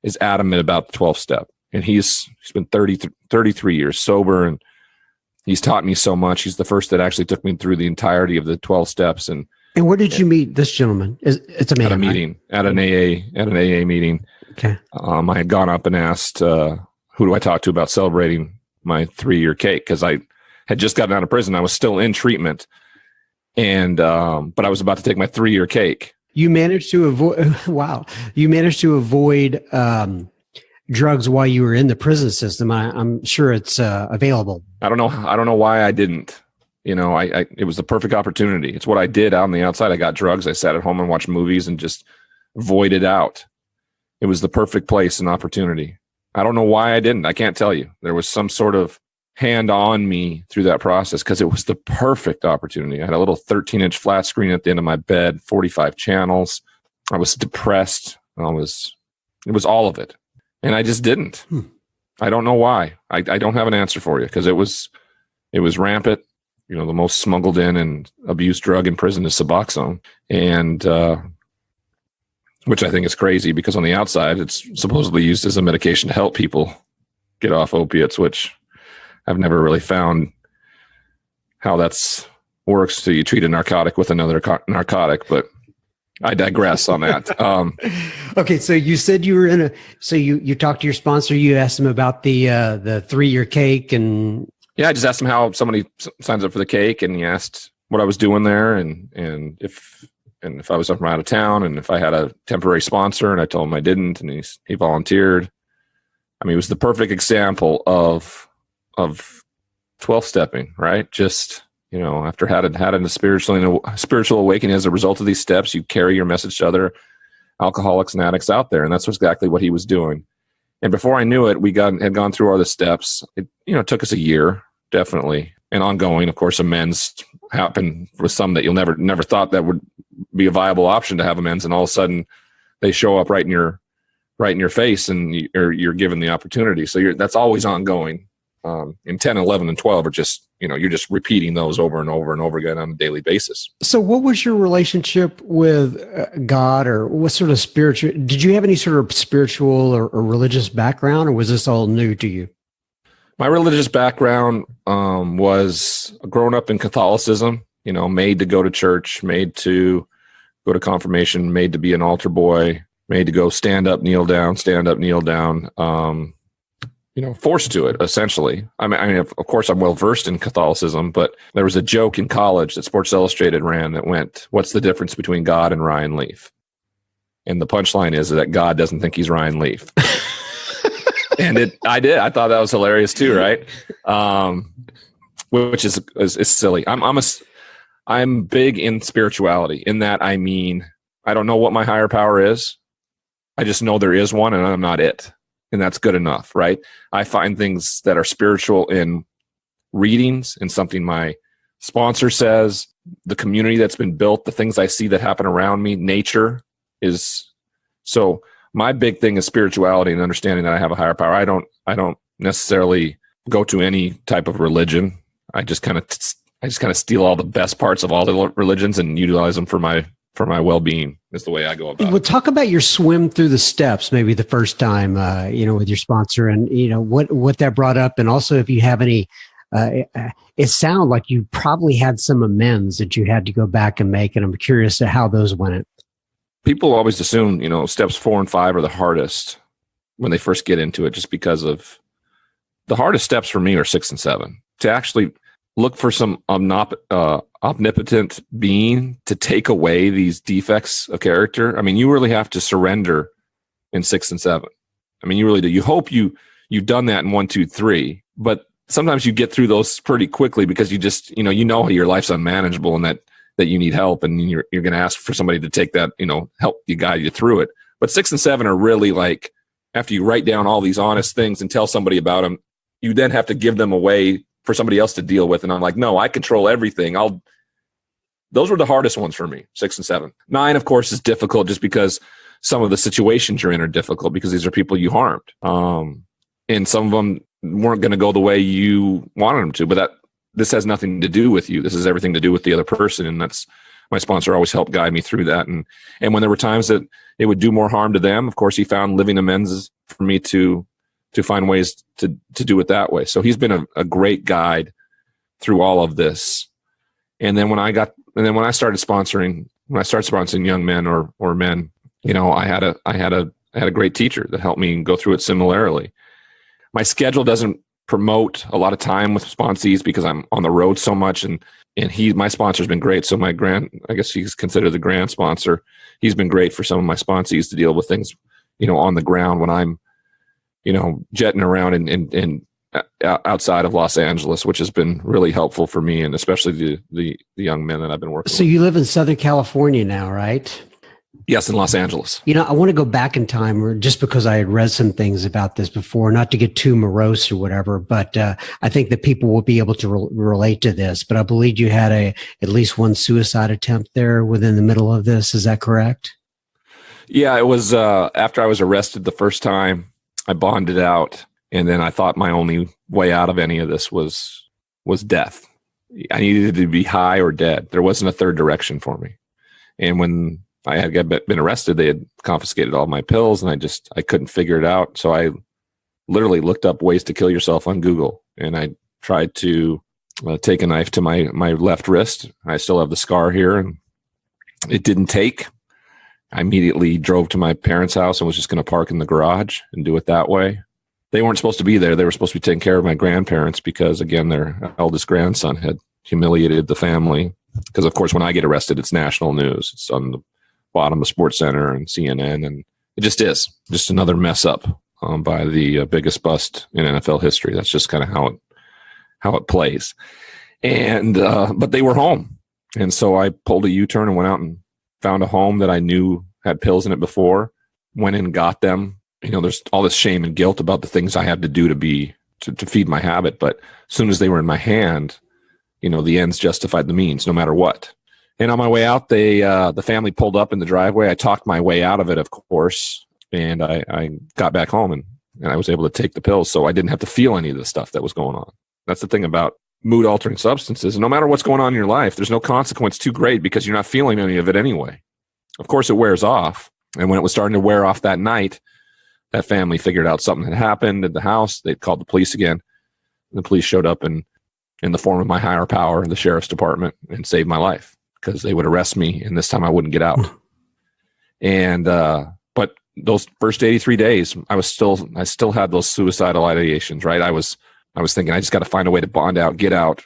is adamant about the 12-step. And he's been 33 years sober, and he's taught me so much. He's the first that actually took me through the entirety of the 12 steps. And where did you meet this gentleman? It's a man, at a meeting, right? At an AA meeting. Okay. I had gone up and asked, who do I talk to about celebrating my 3-year cake? Because I had just gotten out of prison. I was still in treatment, and but I was about to take my 3-year cake. You managed to avoid. Wow. You managed to avoid drugs while you were in the prison system. I'm sure it's available. I don't know why I didn't. It was the perfect opportunity. It's what I did out on the outside. I got drugs. I sat at home and watched movies and just voided out. It was the perfect place and opportunity. I don't know why I didn't. I can't tell you. There was some sort of hand on me through that process because it was the perfect opportunity. I had a little 13-inch flat screen at the end of my bed, 45 channels. I was depressed. It was all of it. And I just didn't. I don't know why. I don't have an answer for you, because it was rampant. The most smuggled in and abused drug in prison is Suboxone, and which I think is crazy, because on the outside it's supposedly used as a medication to help people get off opiates, which I've never really found how that's works. So you treat a narcotic with another narcotic, but I digress on that. Okay, so you said you were you talked to your sponsor. You asked him about the 3-year cake, and yeah, I just asked him how somebody signs up for the cake, and he asked what I was doing there, and if I was from out of town, and if I had a temporary sponsor, and I told him I didn't, and he volunteered. I mean, it was the perfect example of 12-stepping, right? Just, after had a spiritual awakening as a result of these steps, you carry your message to other alcoholics and addicts out there. And that's exactly what he was doing. And before I knew it, had gone through all the steps. It, took us a year, definitely. And ongoing, of course, amends happen with some that you'll never thought that would be a viable option to have amends. And all of a sudden they show up right in your face, and you're given the opportunity. So that's always ongoing. In 10, 11, and 12 are just, you're just repeating those over and over and over again on a daily basis. So what was your relationship with God, or what sort of did you have any sort of spiritual or religious background, or was this all new to you? My religious background was growing up in Catholicism, made to go to church, made to go to confirmation, made to be an altar boy, made to go stand up, kneel down, forced to it, essentially. I mean, of course, I'm well versed in Catholicism, but there was a joke in college that Sports Illustrated ran that went, "What's the difference between God and Ryan Leaf?" And the punchline is that God doesn't think he's Ryan Leaf. And I thought that was hilarious too, right? Which is silly. I'm big in spirituality, in that I don't know what my higher power is. I just know there is one, and I'm not it. And that's good enough, right? I find things that are spiritual in readings, in something my sponsor says, the community that's been built, the things I see that happen around me, nature is. So my big thing is spirituality and understanding that I have a higher power. I don't necessarily go to any type of religion. I just kind of steal all the best parts of all the religions and utilize them for my well-being, is the way I go about it. Well, talk about your swim through the steps, maybe the first time, with your sponsor, and what that brought up, and also if you have any. It sounded like you probably had some amends that you had to go back and make, and I'm curious to how those went. People always assume, steps 4 and 5 are the hardest when they first get into it, just because of the hardest steps for me are 6 and 7. To actually look for some omnipotent being to take away these defects of character. I mean, you really have to surrender in 6 and 7. I mean, you really do. You hope you've done that in 1, 2, 3, but sometimes you get through those pretty quickly because you just, your life's unmanageable and that you need help, and you're going to ask for somebody to take that, help you, guide you through it. But 6 and 7 are really like, after you write down all these honest things and tell somebody about them, you then have to give them away for somebody else to deal with. And I'm like, no, I control everything. Those were the hardest ones for me, 6 and 7. 9, of course, is difficult just because some of the situations you're in are difficult because these are people you harmed. And some of them weren't going to go the way you wanted them to, but this has nothing to do with you. This has everything to do with the other person. And that's, my sponsor always helped guide me through that. And when there were times that it would do more harm to them, of course, he found living amends for me to find ways to do it that way. So he's been a great guide through all of this. And then when I started sponsoring young men or men, I had a great teacher that helped me go through it similarly. My schedule doesn't promote a lot of time with sponsees because I'm on the road so much, and my sponsor's been great. So I guess he's considered the grand sponsor. He's been great for some of my sponsees to deal with things, on the ground when I'm, jetting around in outside of Los Angeles, which has been really helpful for me, and especially the young men that I've been working with. So you live in Southern California now, right? Yes, in Los Angeles. I want to go back in time just because I had read some things about this before, not to get too morose or whatever, but I think that people will be able to relate to this. But I believe you had at least one suicide attempt there within the middle of this. Is that correct? Yeah, it was after I was arrested the first time. I bonded out, and then I thought my only way out of any of this was death. I needed to be high or dead. There wasn't a third direction for me. And when I had been arrested, they had confiscated all my pills, and I couldn't figure it out. So I literally looked up ways to kill yourself on Google, and I tried to take a knife to my left wrist. I still have the scar here, and it didn't take. I immediately drove to my parents' house and was just going to park in the garage and do it that way. They weren't supposed to be there. They were supposed to be taking care of my grandparents because, again, their eldest grandson had humiliated the family. Because, of course, when I get arrested, it's national news. It's on the bottom of SportsCenter and CNN, and it just is. Just another mess up by the biggest bust in NFL history. That's just kind of how it plays. And but they were home. And so I pulled a U-turn and went out and found a home that I knew had pills in it before, went in and got them. There's all this shame and guilt about the things I had to do to feed my habit. But as soon as they were in my hand, the ends justified the means, no matter what. And on my way out, the family pulled up in the driveway. I talked my way out of it, of course. And I got back home and I was able to take the pills. So I didn't have to feel any of the stuff that was going on. That's the thing about mood altering substances. And no matter what's going on in your life, there's no consequence too great because you're not feeling any of it anyway. Of course, it wears off. And when it was starting to wear off that night, that family figured out something had happened at the house. They called the police again. the police showed up in the form of my higher power, the sheriff's department, and saved my life because they would arrest me, and this time I wouldn't get out. And but those first 83 days, I still had those suicidal ideations, right? I was thinking I just got to find a way to bond out, get out,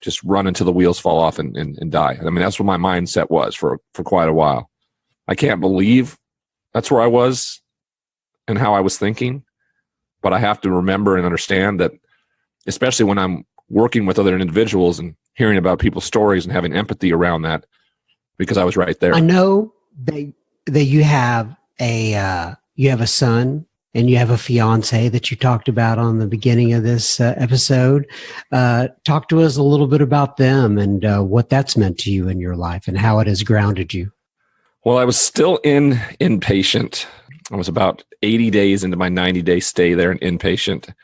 just run until the wheels fall off and die. I mean, that's what my mindset was for quite a while. I can't believe that's where I was and how I was thinking, but I have to remember and understand that, especially when I'm working with other individuals and hearing about people's stories and having empathy around that, because I was right there. I know that you have a son and you have a fiance that you talked about on the beginning of this episode. Talk to us a little bit about them and what that's meant to you in your life and how it has grounded you. Well, I was still inpatient. I was about 80 days into my 90-day stay there in inpatient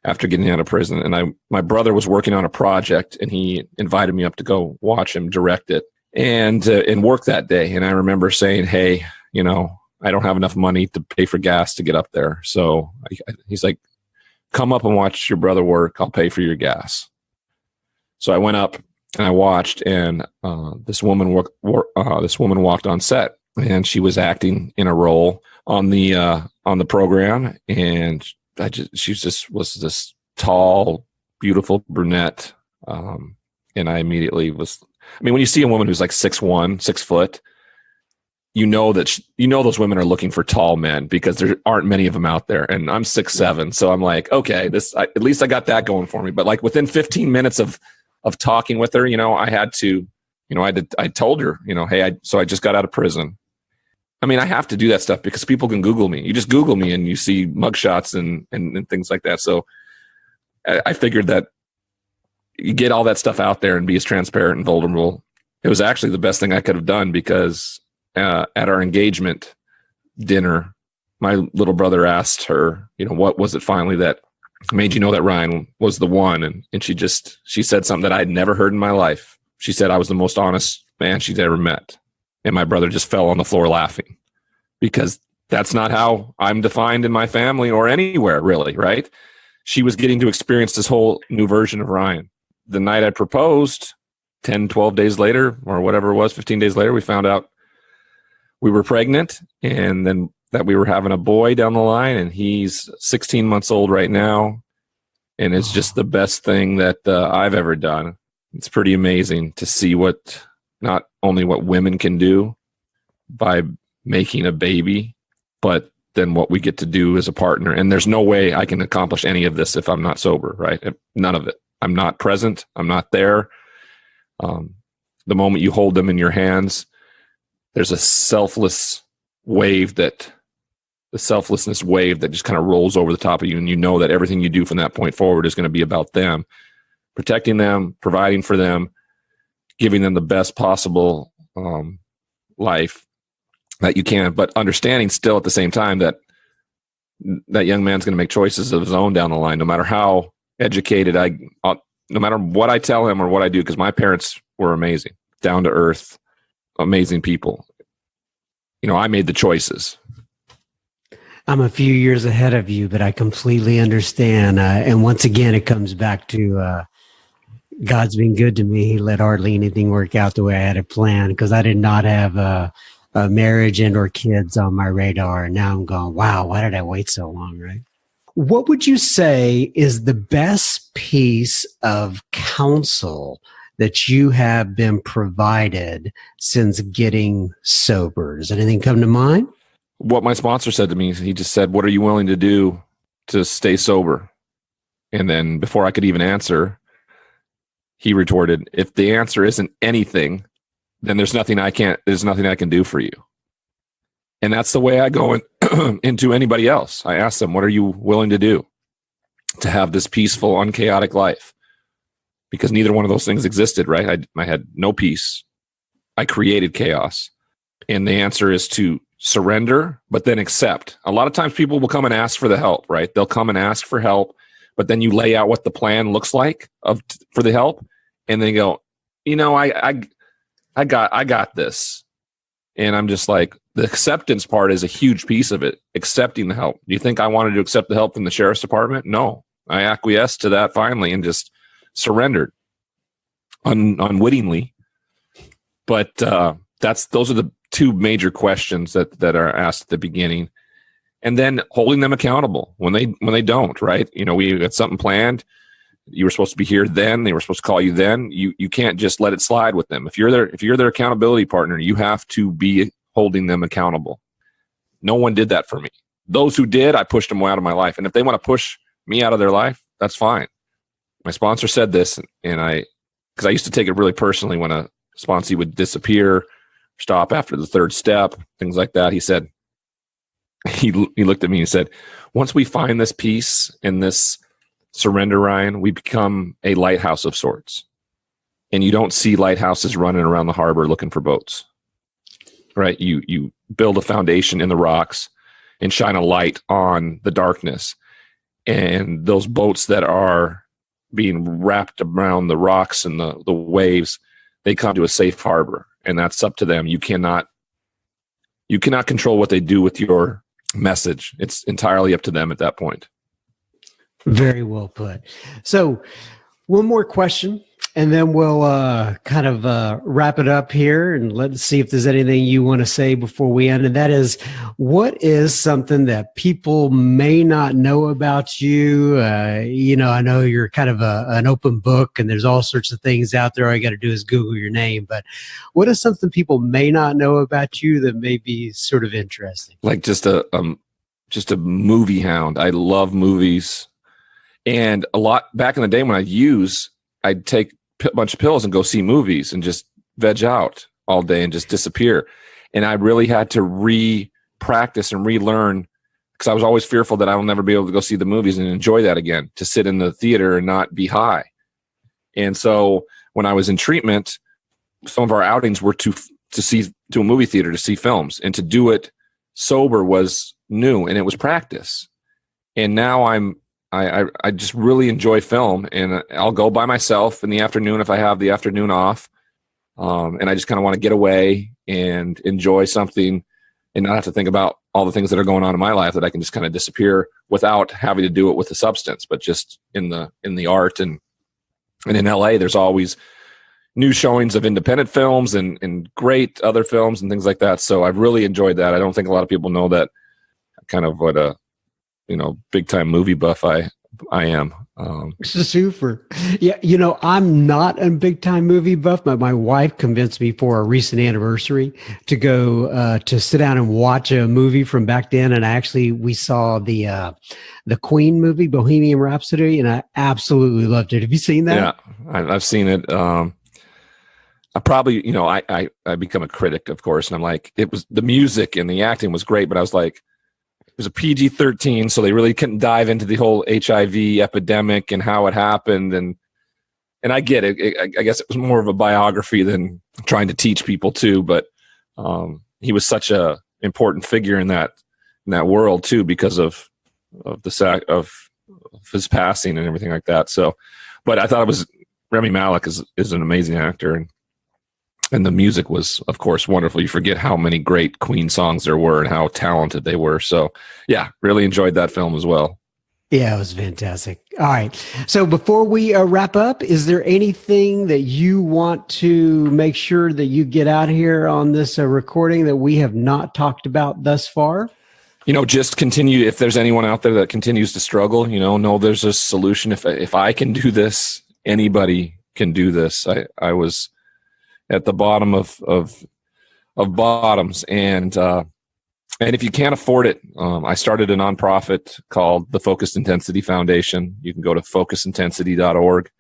after getting out of prison. And my brother was working on a project, and he invited me up to go watch him direct it and work that day. And I remember saying, hey, I don't have enough money to pay for gas to get up there. So he's like, come up and watch your brother work. I'll pay for your gas. So I went up and I watched, and this woman walked on set, and she was acting in a role on the program, and she just was this tall, beautiful brunette, and I immediately was. I mean, when you see a woman who's like 6'1", 6 foot, those women are looking for tall men because there aren't many of them out there. And I'm 6'7", so I'm like, okay, at least I got that going for me. But like within 15 minutes of talking with her, I had to, I told her, hey, so I just got out of prison. I mean, I have to do that stuff because people can Google me. You just Google me and you see mugshots and things like that. So I figured that you get all that stuff out there and be as transparent and vulnerable. It was actually the best thing I could have done because at our engagement dinner, my little brother asked her, what was it finally that made you know that Ryan was the one? And she said something that I'd never heard in my life. She said I was the most honest man she'd ever met. And my brother just fell on the floor laughing because that's not how I'm defined in my family or anywhere really, right? She was getting to experience this whole new version of Ryan. The night I proposed, 10, 12 days later, or whatever it was, 15 days later, we found out we were pregnant, and then that we were having a boy down the line, and he's 16 months old right now. And it's just the best thing that I've ever done. It's pretty amazing to see not only what women can do by making a baby, but then what we get to do as a partner. And there's no way I can accomplish any of this if I'm not sober, right? None of it. I'm not present. I'm not there. The moment you hold them in your hands, there's a selflessness wave that just kind of rolls over the top of you. And you know that everything you do from that point forward is going to be about them, protecting them, providing for them, giving them the best possible life that you can, but understanding still at the same time that young man's going to make choices of his own down the line, no matter how educated no matter what I tell him or what I do, because my parents were amazing, down to earth, amazing people. I made the choices. I'm a few years ahead of you, but I completely understand. And once again, it comes back to God's been good to me. He let hardly anything work out the way I had it planned because I did not have a marriage and or kids on my radar. And now I'm going, wow, why did I wait so long, right? What would you say is the best piece of counsel that you have been provided since getting sober? Does anything come to mind? What my sponsor said to me, he just said, what are you willing to do to stay sober? And then before I could even answer, he retorted, if the answer isn't anything, then there's nothing I can do for you. And that's the way I go into anybody else. I ask them, what are you willing to do to have this peaceful, unchaotic life? Because neither one of those things existed, right? I had no peace. I created chaos. And the answer is to surrender, but then accept. A lot of times people will come and ask for the help, right? They'll come and ask for help, but then you lay out what the plan looks like for the help. And they go, I got this. And I'm just like, the acceptance part is a huge piece of it. Accepting the help. Do you think I wanted to accept the help from the sheriff's department? No. I acquiesced to that finally and just surrendered unwittingly. But those are the two major questions that are asked at the beginning, and then holding them accountable when they don't. Right? We had something planned. You were supposed to be here then. They were supposed to call you then. You can't just let it slide with them. If you're their accountability partner, you have to be holding them accountable. No one did that for me. Those who did, I pushed them out of my life. And if they want to push me out of their life, that's fine. My sponsor said this, and because I used to take it really personally when a sponsee would disappear, stop after the third step, things like that. He said, he looked at me and said, once we find this peace and this surrender, Ryan, we become a lighthouse of sorts. And you don't see lighthouses running around the harbor looking for boats, right? You build a foundation in the rocks and shine a light on the darkness. And those boats that are being wrapped around the rocks and the waves, they come to a safe harbor, and that's up to them. You cannot control what they do with your message. It's entirely up to them at that point. Very well put. So one more question, and then we'll kind of wrap it up here, and let's see if there's anything you want to say before we end. And that is, what is something that people may not know about you? I know you're kind of an open book, and there's all sorts of things out there. All you got to do is Google your name. But what is something people may not know about you that may be sort of interesting? Like just a movie hound. I love movies. And a lot back in the day when I'd take a bunch of pills and go see movies and just veg out all day and just disappear. And I really had to re-practice and relearn, because I was always fearful that I will never be able to go see the movies and enjoy that again, to sit in the theater and not be high. And so when I was in treatment, some of our outings were to a movie theater to see films, and to do it sober was new, and it was practice. And now I just really enjoy film, and I'll go by myself in the afternoon if I have the afternoon off. And I just kind of want to get away and enjoy something and not have to think about all the things that are going on in my life, that I can just kind of disappear without having to do it with a substance, but just in the art. And in LA, there's always new showings of independent films and great other films and things like that. So I've really enjoyed that. I don't think a lot of people know that kind of what a big time movie buff I am. Super. Yeah. I'm not a big time movie buff, but my wife convinced me for a recent anniversary to go to sit down and watch a movie from back then. And we saw the Queen movie, Bohemian Rhapsody, and I absolutely loved it. Have you seen that? Yeah, I've seen it. I probably, I become a critic, of course. And I'm like, the music and the acting was great, but I was like, it was a PG-13, so they really couldn't dive into the whole HIV epidemic and how it happened. And I get it. I guess it was more of a biography than trying to teach people too. But he was such a important figure in that world too, because of his passing and everything like that. So, but I thought it was Rami Malek is an amazing actor, and the music was, of course, wonderful. You forget how many great Queen songs there were and how talented they were. So, yeah, really enjoyed that film as well. Yeah, it was fantastic. All right. So before we wrap up, is there anything that you want to make sure that you get out here on this recording that we have not talked about thus far? Just continue. If there's anyone out there that continues to struggle, know there's a solution. If I can do this, anybody can do this. I was at the bottom of bottoms. And if you can't afford it, I started a nonprofit called the Focused Intensity Foundation. You can go to focusintensity.org.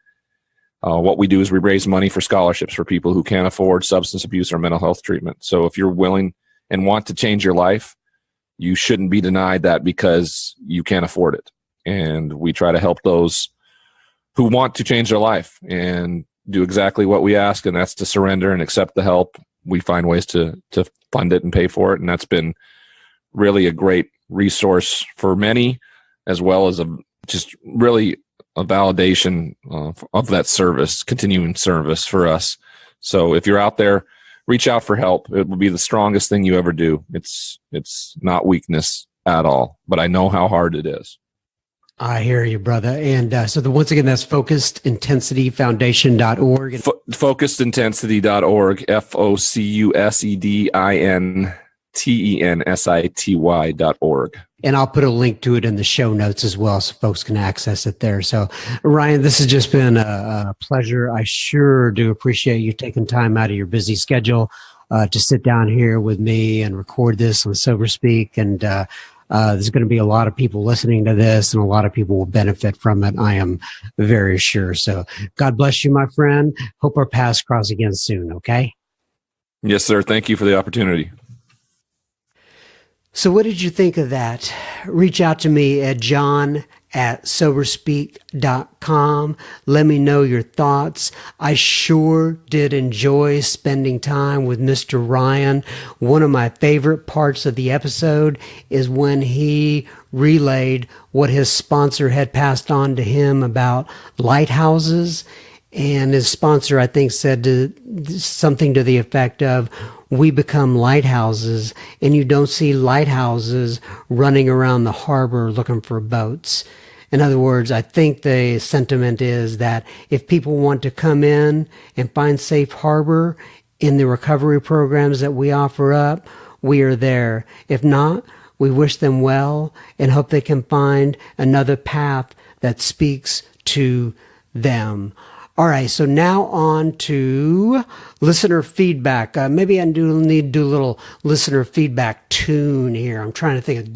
What we do is we raise money for scholarships for people who can't afford substance abuse or mental health treatment. So if you're willing and want to change your life, you shouldn't be denied that because you can't afford it. And we try to help those who want to change their life and do exactly what we ask, and that's to surrender and accept the help. We find ways to fund it and pay for it, and that's been really a great resource for many, as well as just really a validation of that service, continuing service for us. So if you're out there, reach out for help. It will be the strongest thing you ever do. It's not weakness at all, but I know how hard it is. I hear you, brother. And once again, that's focusedintensityfoundation.org. Focusedintensity.org, FOCUSEDINTENSITY.org. And I'll put a link to it in the show notes as well so folks can access it there. So, Ryan, this has just been a pleasure. I sure do appreciate you taking time out of your busy schedule to sit down here with me and record this on Sober Speak. And there's going to be a lot of people listening to this, and a lot of people will benefit from it. I am very sure. So God bless you, my friend. Hope our paths cross again soon, okay? Yes, sir. Thank you for the opportunity. So what did you think of that? Reach out to me at john@soberspeak.com. Let me know your thoughts. I sure did enjoy spending time with Mr. Ryan. One of my favorite parts of the episode is when he relayed what his sponsor had passed on to him about lighthouses. And his sponsor, I think, said something to the effect of, we become lighthouses, and you don't see lighthouses running around the harbor looking for boats. In other words, I think the sentiment is that if people want to come in and find safe harbor in the recovery programs that we offer up, we are there. If not, we wish them well and hope they can find another path that speaks to them. All right, so now on to listener feedback. Maybe I need to do a little listener feedback tune here. I'm trying to think of,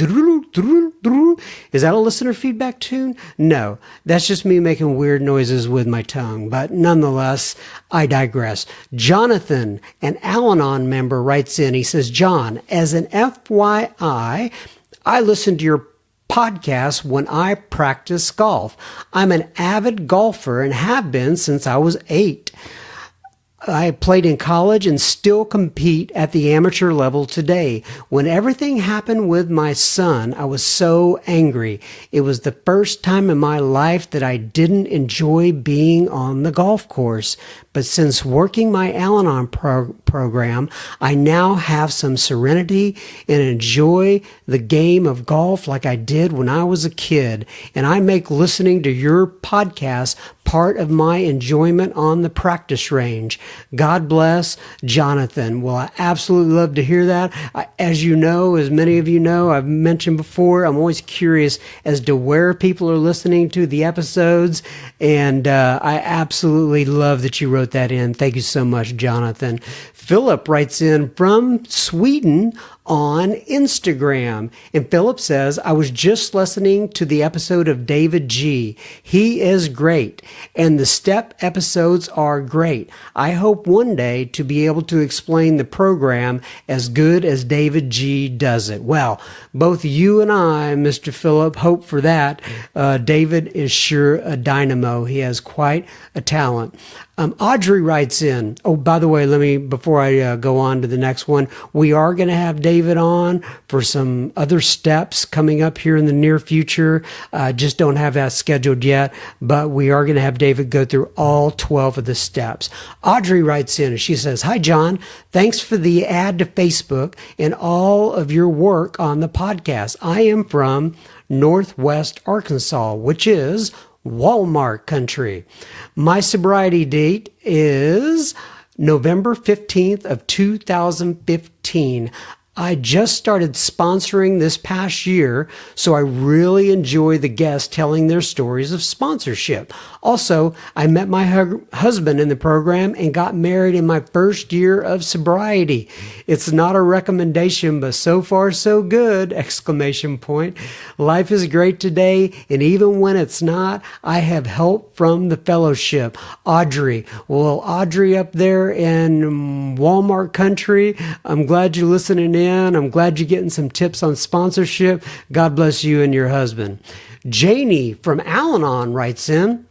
is that a listener feedback tune? No, that's just me making weird noises with my tongue. But nonetheless, I digress. Jonathan, an Al-Anon member, writes in. He says, John, as an FYI, I listened to your podcast when I practice golf. I'm an avid golfer and have been since I was 8. I played in college and still compete at the amateur level today. When everything happened with my son, I was so angry. It was the first time in my life that I didn't enjoy being on the golf course. But since working my Al-Anon program, I now have some serenity and enjoy the game of golf like I did when I was a kid. And I make listening to your podcast part of my enjoyment on the practice range. God bless, Jonathan. Well, I absolutely love to hear that. As you know, as many of you know, I've mentioned before, I'm always curious as to where people are listening to the episodes. And I absolutely love that you wrote that in. Thank you so much, Jonathan. Philip writes in from Sweden on Instagram. And Philip says, I was just listening to the episode of David G. He is great. And the step episodes are great. I hope one day to be able to explain the program as good as David G does it. Well, both you and I, Mr. Philip, hope for that. David is sure a dynamo. He has quite a talent. Audrey writes in. Oh, by the way, before I go on to the next one, we are going to have David on for some other steps coming up here in the near future. Just don't have that scheduled yet, but we are going to have David go through all 12 of the steps. Audrey writes in and she says, Hi, John. Thanks for the ad to Facebook and all of your work on the podcast. I am from Northwest Arkansas, which is Walmart country. My sobriety date is November 15th of 2015. I just started sponsoring this past year, so I really enjoy the guests telling their stories of sponsorship. Also, I met my husband in the program and got married in my first year of sobriety. It's not a recommendation, but so far so good! Exclamation point. Life is great today, and even when it's not, I have help from the fellowship. Audrey. Well, Audrey up there in Walmart country, I'm glad you're listening in. I'm glad you're getting some tips on sponsorship. God bless you and your husband. Janie from Al-Anon writes in.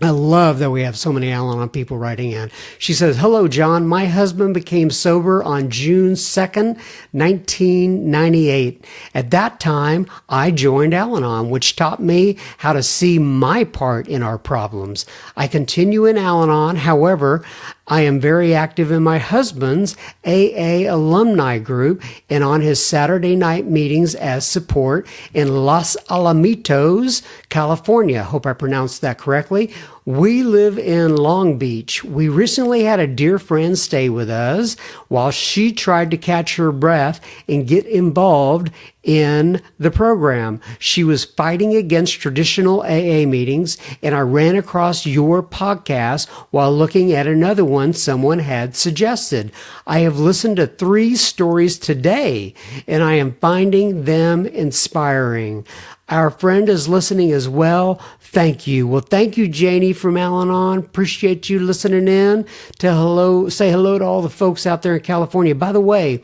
I love that we have so many Al-Anon people writing in. She says, Hello, John. My husband became sober on June 2nd, 1998. At that time, I joined Al-Anon, which taught me how to see my part in our problems. I continue in Al-Anon. However, I am very active in my husband's AA alumni group and on his Saturday night meetings as support in Los Alamitos, California. Hope I pronounced that correctly. We live in Long Beach. We recently had a dear friend stay with us while she tried to catch her breath and get involved in the program. She was fighting against traditional AA meetings, and I ran across your podcast while looking at another one someone had suggested. I have listened to 3 stories today, and I am finding them inspiring. Our friend is listening as well. Thank you. Well, thank you, Janie from Al-Anon. Appreciate you listening in. Say hello to all the folks out there in California. By the way,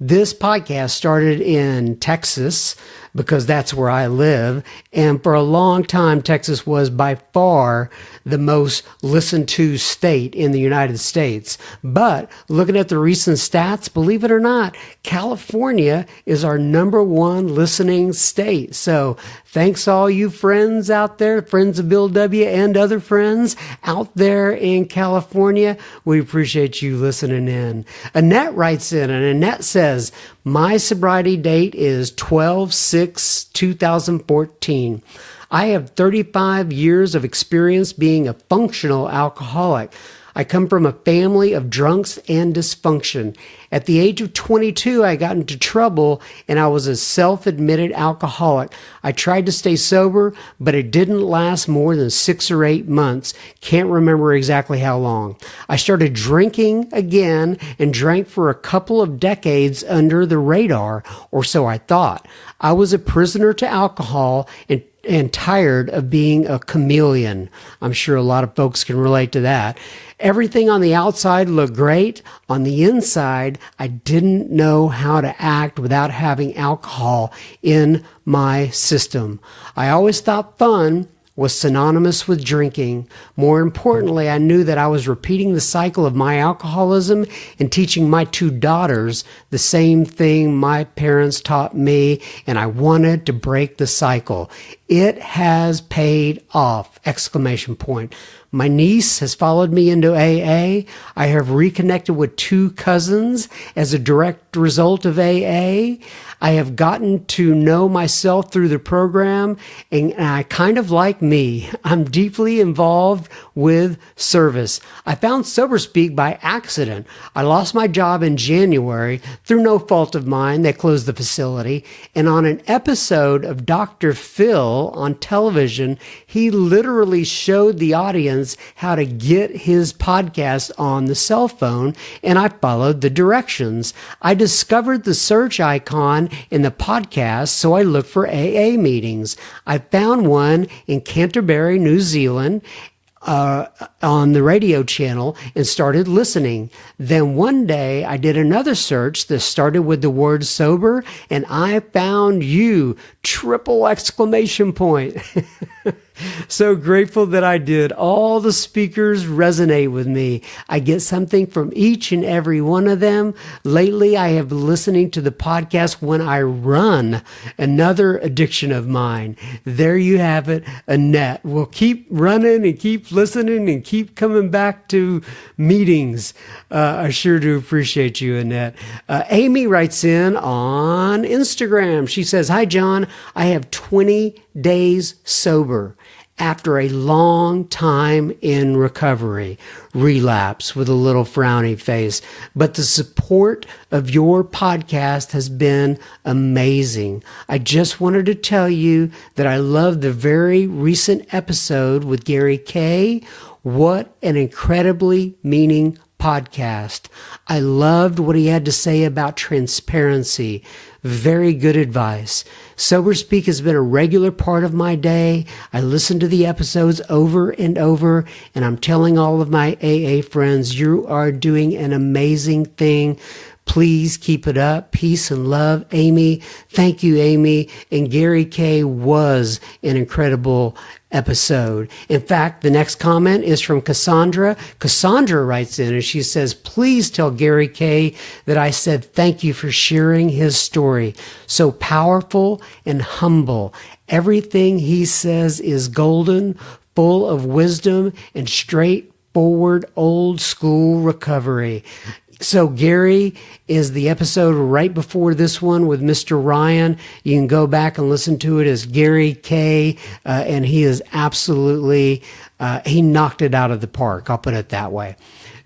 this podcast started in Texas because that's where I live. And for a long time, Texas was by far the most listened to state in the United States. But looking at the recent stats, believe it or not, California is our #1 listening state. So thanks all you friends out there, friends of Bill W. and other friends out there in California. We appreciate you listening in. Annette writes in, and Annette says, my sobriety date is 12/6/2014. I have 35 years of experience being a functional alcoholic. I come from a family of drunks and dysfunction. At the age of 22, I got into trouble and I was a self-admitted alcoholic. I tried to stay sober, but it didn't last more than 6 or 8 months. Can't remember exactly how long. I started drinking again and drank for a couple of decades under the radar, or so I thought. I was a prisoner to alcohol and tired of being a chameleon. I'm sure a lot of folks can relate to that. Everything on the outside looked great. On the inside, I didn't know how to act without having alcohol in my system. I always thought fun was synonymous with drinking. More importantly, I knew that I was repeating the cycle of my alcoholism and teaching my 2 daughters the same thing my parents taught me, and I wanted to break the cycle. It has paid off! ! My niece has followed me into AA. I have reconnected with 2 cousins as a direct result of AA. I have gotten to know myself through the program, and I kind of like me. I'm deeply involved with service. I found SoberSpeak by accident. I lost my job in January through no fault of mine. They closed the facility. And on an episode of Dr. Phil on television, he literally showed the audience how to get his podcast on the cell phone, and I followed the directions. I discovered the search icon in the podcast, so I looked for AA meetings. I found one in Canterbury, New Zealand, on the radio channel and started listening. Then one day I did another search that started with the word sober, and I found you! ! So grateful that I did. All the speakers resonate with me. I get something from each and every one of them. Lately, I have been listening to the podcast when I run, another addiction of mine. There you have it, Annette. We'll keep running and keep listening and keep coming back to meetings. I sure do appreciate you, Annette. Amy writes in on Instagram. She says, hi, John. I have 20 days sober after a long time in recovery. Relapse with a little frowny face. But the support of your podcast has been amazing. I just wanted to tell you that I love the very recent episode with Gary Kay. What an incredibly meaning podcast. I loved what he had to say about transparency. Very good advice. SoberSpeak has been a regular part of my day. I listen to the episodes over and over, and I'm telling all of my AA friends, you are doing an amazing thing. Please keep it up. Peace and love, Amy. Thank you, Amy. And Gary Kay was an incredible episode. In fact, the next comment is from Cassandra. Cassandra writes in and she says, please tell Gary Kay that I said thank you for sharing his story. So powerful and humble. Everything he says is golden, full of wisdom and straightforward forward old school recovery. So Gary is the episode right before this one with Mr. Ryan. You can go back and listen to it as Gary K. And he is absolutely, he knocked it out of the park. I'll put it that way.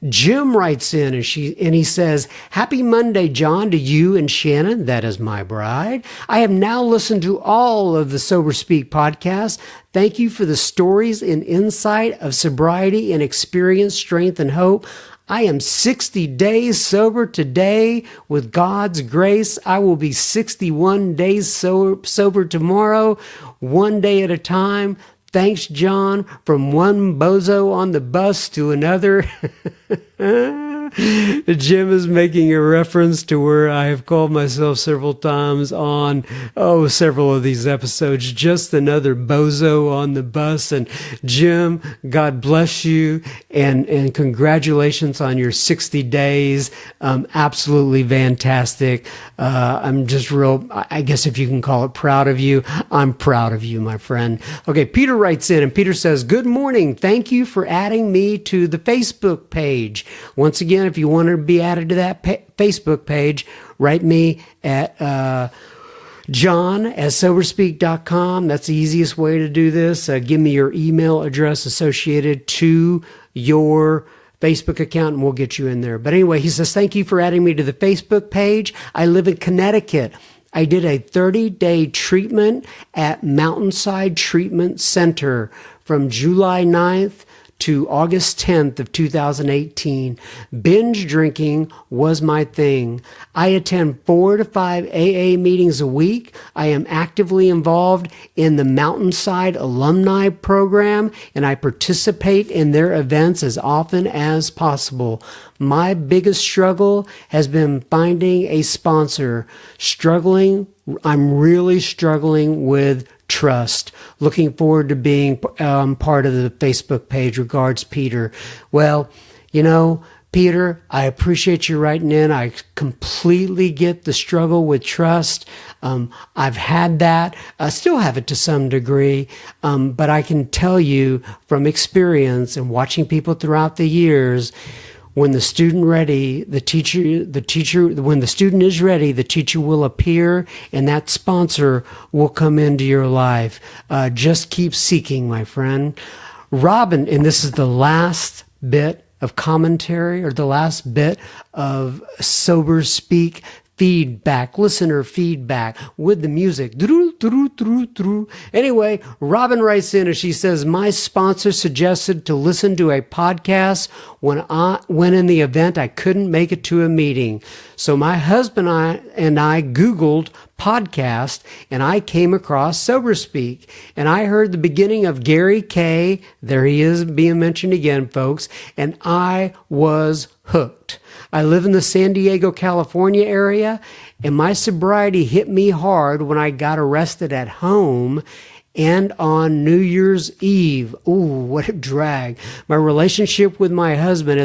Jim writes in and he says, "Happy Monday, John, to you and Shannon. That is my bride. I have now listened to all of the Sober Speak podcasts. Thank you for the stories and insight of sobriety and experience, strength, and hope. I am 60 days sober today. With God's grace, I will be 61 days sober tomorrow, one day at a time. Thanks, John. From one bozo on the bus to another." Jim is making a reference to where I have called myself several times on, several of these episodes, just another bozo on the bus. And Jim, God bless you and congratulations on your 60 days. Absolutely fantastic. I'm just real, I guess if you can call it proud of you. I'm proud of you, my friend. Okay, Peter writes in and Peter says, "Good morning. Thank you for adding me to the Facebook page. Once again, if you want to be added to that Facebook page, write me at john@soberspeak.com. That's the easiest way to do this. Give me your email address associated to your Facebook account and we'll get you in there. But anyway, he says, "Thank you for adding me to the Facebook page. I live in Connecticut. I did a 30-day treatment at Mountainside Treatment Center from July 9th to August 10th of 2018. Binge drinking was my thing. I attend 4 to 5 AA meetings a week. I am actively involved in the Mountainside Alumni Program, and I participate in their events as often as possible. My biggest struggle has been finding a sponsor. I'm really struggling with trust. Looking forward to being part of the Facebook page. Regards, Peter." Well, Peter, I appreciate you writing in. I completely get the struggle with trust. I've had that. I still have it to some degree. But I can tell you from experience and watching people throughout the years, when the student ready, the teacher, when the student is ready, the teacher will appear and that sponsor will come into your life. Just keep seeking, my friend. Robin, and this is the last bit of commentary or the last bit of Sober Speak feedback, listener feedback with the music. Anyway, Robin writes in and she says, "My sponsor suggested to listen to a podcast when in the event I couldn't make it to a meeting. So my husband and I Googled podcast and I came across Sober Speak and I heard the beginning of Gary K. There he is being mentioned again, folks. And I was hooked. I live in the San Diego, California area, and my sobriety hit me hard when I got arrested at home and on New Year's Eve. Ooh, what a drag. My relationship with my husband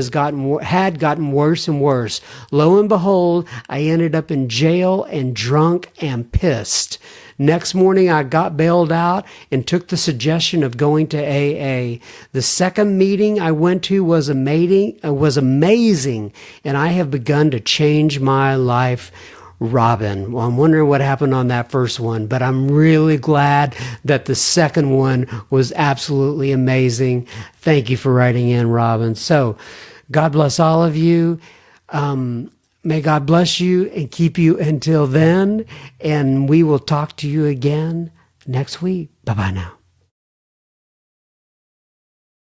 had gotten worse and worse. Lo and behold, I ended up in jail and drunk and pissed. Next morning, I got bailed out and took the suggestion of going to AA. The second meeting I went to was amazing, and I have begun to change my life." Robin. Well, I'm wondering what happened on that first one, but I'm really glad that the second one was absolutely amazing. Thank you for writing in, Robin. So, God bless all of you. May God bless you and keep you until then, and we will talk to you again next week. Bye-bye now.